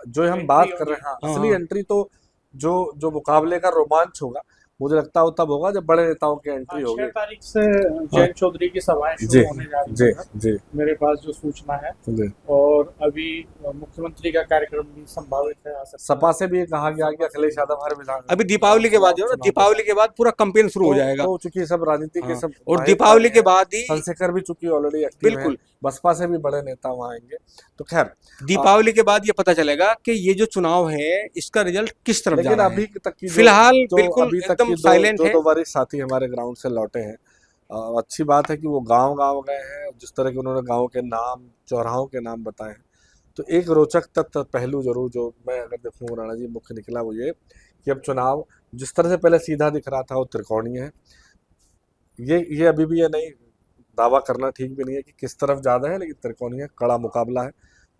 जो हम बात कर रहे हैं, हाँ, असली हाँ। एंट्री तो जो जो मुकाबले का रोमांच होगा, मुझे लगता है वो तब होगा जब बड़े नेताओं की एंट्री 6 होगी। तारीख से जयंत चौधरी की सभाएं जी शुरू होने जा जी रही है, जी मेरे पास जो सूचना है। जी। और अभी मुख्यमंत्री का कार्यक्रम भी संभावित है, आ सकता है। सपा से भी ये कहा गया कि अखिलेश यादव हर विधान अभी दीपावली के बाद जो है ना, चुनाव दीपावली के बाद पूरा कैंपेन शुरू हो जाएगा। तो चूंकि सब राजनीति के हाँ, सब और माहिर दीपावली तारे के हैं, बाद ही चंद्रशेखर भी चूंकि ऑलरेडी एक्टिव है, बिल्कुल बसपा से भी बड़े नेता वहां आएंगे। तो खैर दीपावली के बाद ये पता चलेगा कि ये जो चुनाव है इसका रिजल्ट किस तरफ जा लेकिन रहा है। अभी तक की फिलहाल जो बिल्कुल अभी तक एकदम की साइलेंट है। दो वरिष्ठ साथी हमारे ग्राउंड से लौटे हैं, अच्छी बात है कि वो गांव गांव गए हैं, जिस तरह के उन्होंने गांव के नाम, चौराहों के नाम बताए हैं। तो एक रोचक तथ्य पहलू जरूर जो मैं अगर देखूँ राणा जी मुख्य निकला, वो ये कि अब चुनाव जिस तरह से पहले सीधा दिख रहा था वो त्रिकोणीय है। ये अभी भी ये नहीं दावा करना ठीक भी नहीं है कि किस तरफ ज़्यादा है, लेकिन त्रिकोणीय कड़ा मुकाबला है,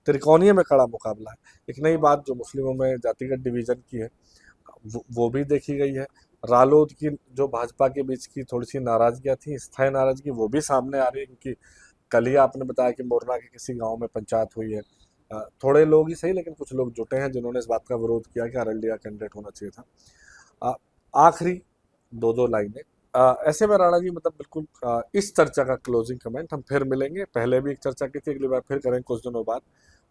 त्रिकोणीय में कड़ा मुकाबला है। एक नई बात जो मुस्लिमों में जातिगत डिवीजन की है वो भी देखी गई है। रालोद की जो भाजपा के बीच की थोड़ी सी नाराजगियाँ थी, स्थायी नाराजगी, वो भी सामने आ रही है, क्योंकि कल ही आपने बताया कि मोरना के किसी गांव में पंचायत हुई है। थोड़े लोग ही सही, लेकिन कुछ लोग जुटे हैं जिन्होंने इस बात का विरोध किया कि आरएलडी का कैंडिडेट होना चाहिए था। आखिरी दो लाइनें ऐसे में राणा जी, मतलब बिल्कुल इस चर्चा का क्लोजिंग कमेंट, हम फिर मिलेंगे, पहले भी एक चर्चा की थी, अगली बार फिर करेंगे कुछ दिनों बाद।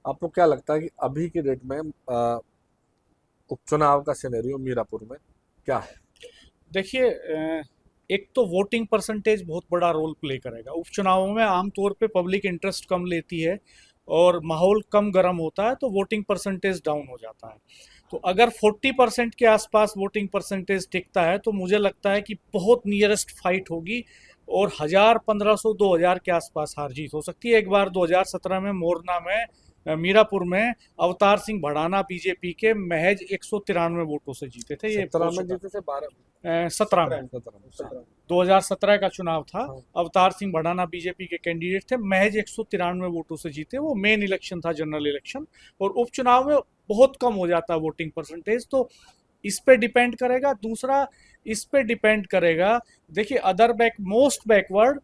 आपको क्या लगता है कि अभी की डेट में उपचुनाव का सिनेरियो मीरापुर में क्या है? देखिए, एक तो वोटिंग परसेंटेज बहुत बड़ा रोल प्ले करेगा। उपचुनावों में आमतौर पे पब्लिक इंटरेस्ट कम लेती है और माहौल कम गर्म होता है तो वोटिंग परसेंटेज डाउन हो जाता है। तो अगर 40% के आसपास वोटिंग परसेंटेज टिकता है तो मुझे लगता है कि बहुत नियरेस्ट फाइट होगी और 1000, 1500, 2000 के आसपास हार जीत हो सकती है। एक बार 2017 में मोरना में मीरापुर में अवतार सिंह भड़ाना बीजेपी के महज 193 वोटों से जीते थे। ये 17 में जीते थे, 17 में 2017 का चुनाव था। हाँ। अवतार सिंह भड़ाना बीजेपी के कैंडिडेट थे, महज 193 वोटों से जीते। वो मेन इलेक्शन था, जनरल इलेक्शन, और उपचुनाव में बहुत कम हो जाता है वोटिंग परसेंटेज। तो इस पे डिपेंड करेगा। दूसरा, इस पे डिपेंड करेगा, देखिए अदर मोस्ट बैकवर्ड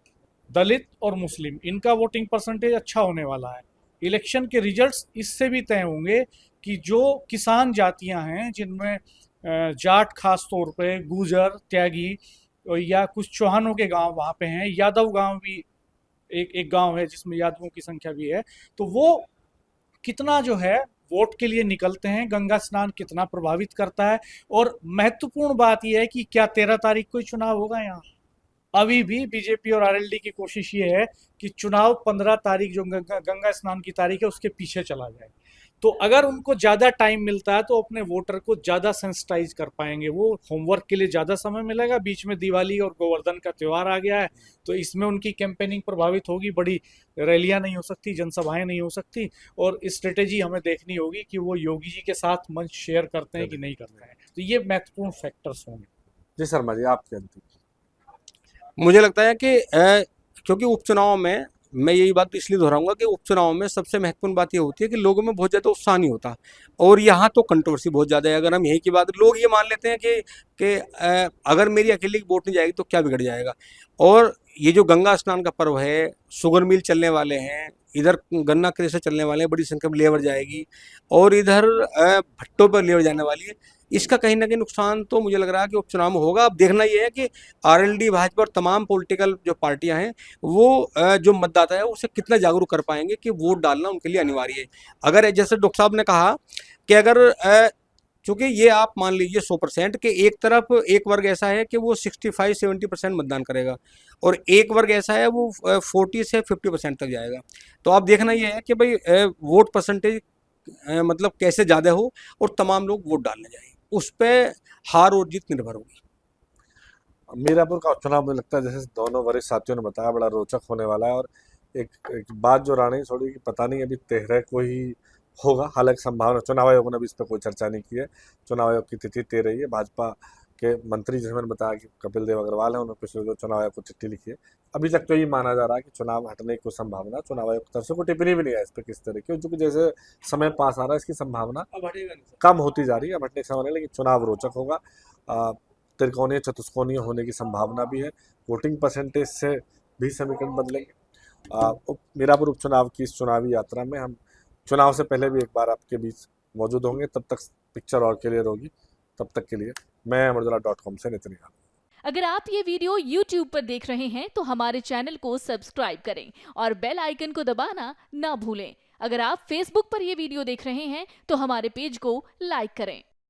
दलित और मुस्लिम, इनका वोटिंग परसेंटेज अच्छा होने वाला है। इलेक्शन के रिजल्ट्स इससे भी तय होंगे कि जो किसान जातियां हैं, जिनमें जाट खास तौर पे, गुजर, त्यागी या कुछ चौहानों के गांव वहाँ पे हैं, यादव गांव भी एक गांव है जिसमें यादवों की संख्या भी है, तो वो कितना जो है वोट के लिए निकलते हैं, गंगा स्नान कितना प्रभावित करता है। और महत्वपूर्ण बात यह है कि क्या 13 तारीख को ही चुनाव होगा यहाँ? अभी भी बीजेपी और आरएलडी की कोशिश ये है कि चुनाव 15 तारीख जो गंगा स्नान की तारीख है उसके पीछे चला जाए। तो अगर उनको ज़्यादा टाइम मिलता है तो अपने वोटर को ज़्यादा सेंसिटाइज कर पाएंगे, वो होमवर्क के लिए ज़्यादा समय मिलेगा। बीच में दिवाली और गोवर्धन का त्यौहार आ गया है, तो इसमें उनकी कैंपेनिंग प्रभावित होगी, बड़ी रैलियां नहीं हो सकती, जनसभाएं नहीं हो सकती, और स्ट्रेटेजी हमें देखनी होगी कि वो योगी जी के साथ मंच शेयर करते हैं कि नहीं करते हैं। तो ये महत्वपूर्ण फैक्टर्स होंगे। जी शर्मा जी, आपके अंतिम। मुझे लगता है कि क्योंकि उपचुनाव में मैं यही बात इसलिए दोहराऊंगा कि उपचुनाव में सबसे महत्वपूर्ण बात ये होती है कि लोगों में बहुत ज़्यादा उत्साह नहीं होता, और यहाँ तो कंट्रोवर्सी बहुत ज़्यादा है। अगर हम यही की बात, लोग ये मान लेते हैं कि अगर मेरी अकेले की वोट नहीं जाएगी तो क्या बिगड़ जाएगा। और ये जो गंगा स्नान का पर्व है, शुगर मिल चलने वाले हैं, इधर गन्ना क्रेशर चलने वाले हैं, बड़ी संख्या में लेबर जाएगी, और इधर भट्टों पर लेबर जाने वाली है। इसका कहीं ना कहीं नुकसान तो मुझे लग रहा है कि उपचुनाव में होगा। अब देखना ये है कि आरएलडी, भाजपा और तमाम पॉलिटिकल जो पार्टियां हैं वो जो मतदाता है उसे कितना जागरूक कर पाएंगे कि वोट डालना उनके लिए अनिवार्य है। अगर जैसे डॉक्टर साहब ने कहा कि अगर चूंकि ये आप मान लीजिए 100% कि एक तरफ एक वर्ग ऐसा है कि वो 65-70% मतदान करेगा, और एक वर्ग ऐसा है वो 40 से 50% तक जाएगा। तो आप देखना ये है कि भाई वोट परसेंटेज मतलब कैसे ज़्यादा हो और तमाम लोग वोट डालने जाएं, उस पर हार और जीत निर्भर होगी। मीरापुर का चुनाव मुझे लगता है जैसे दोनों वरिष्ठ साथियों ने बताया बड़ा रोचक होने वाला है। और एक बात जो रानी छोड़ी कि पता नहीं अभी 13 को ही होगा, हालांकि संभावना, चुनाव आयोग ने अभी इस पर कोई चर्चा नहीं की है। चुनाव आयोग की तिथि 13 ही है। भाजपा के मंत्री जैसे मैंने बताया कि कपिल देव अग्रवाल है, उन्होंने पिछले जो चुनाव आयोग को चिट्ठी लिखी है। अभी तक तो ये माना जा रहा है कि चुनाव हटने की कोई संभावना, चुनाव आयोग की तरफ से कोई टिप्पणी भी नहीं है इस पर किस तरह की, क्योंकि जैसे समय पास आ रहा है इसकी संभावना कम होती जा रही है। अब हटने की संभावना, लेकिन चुनाव रोचक होगा। त्रिकोणीय चतुष्कोणीय होने की संभावना भी है। वोटिंग परसेंटेज से भी समीकरण बदलेंगे। मीरापुर उपचुनाव की इस चुनावी यात्रा में हम चुनाव से पहले भी एक बार आपके बीच मौजूद होंगे। तब तक पिक्चर और क्लियर होगी। तब तक के लिए मैं अमरउजाला.com से नितिन यादव। अगर आप ये वीडियो YouTube पर देख रहे हैं तो हमारे चैनल को सब्सक्राइब करें और बेल आइकन को दबाना ना भूलें। अगर आप Facebook पर ये वीडियो देख रहे हैं तो हमारे पेज को लाइक करें।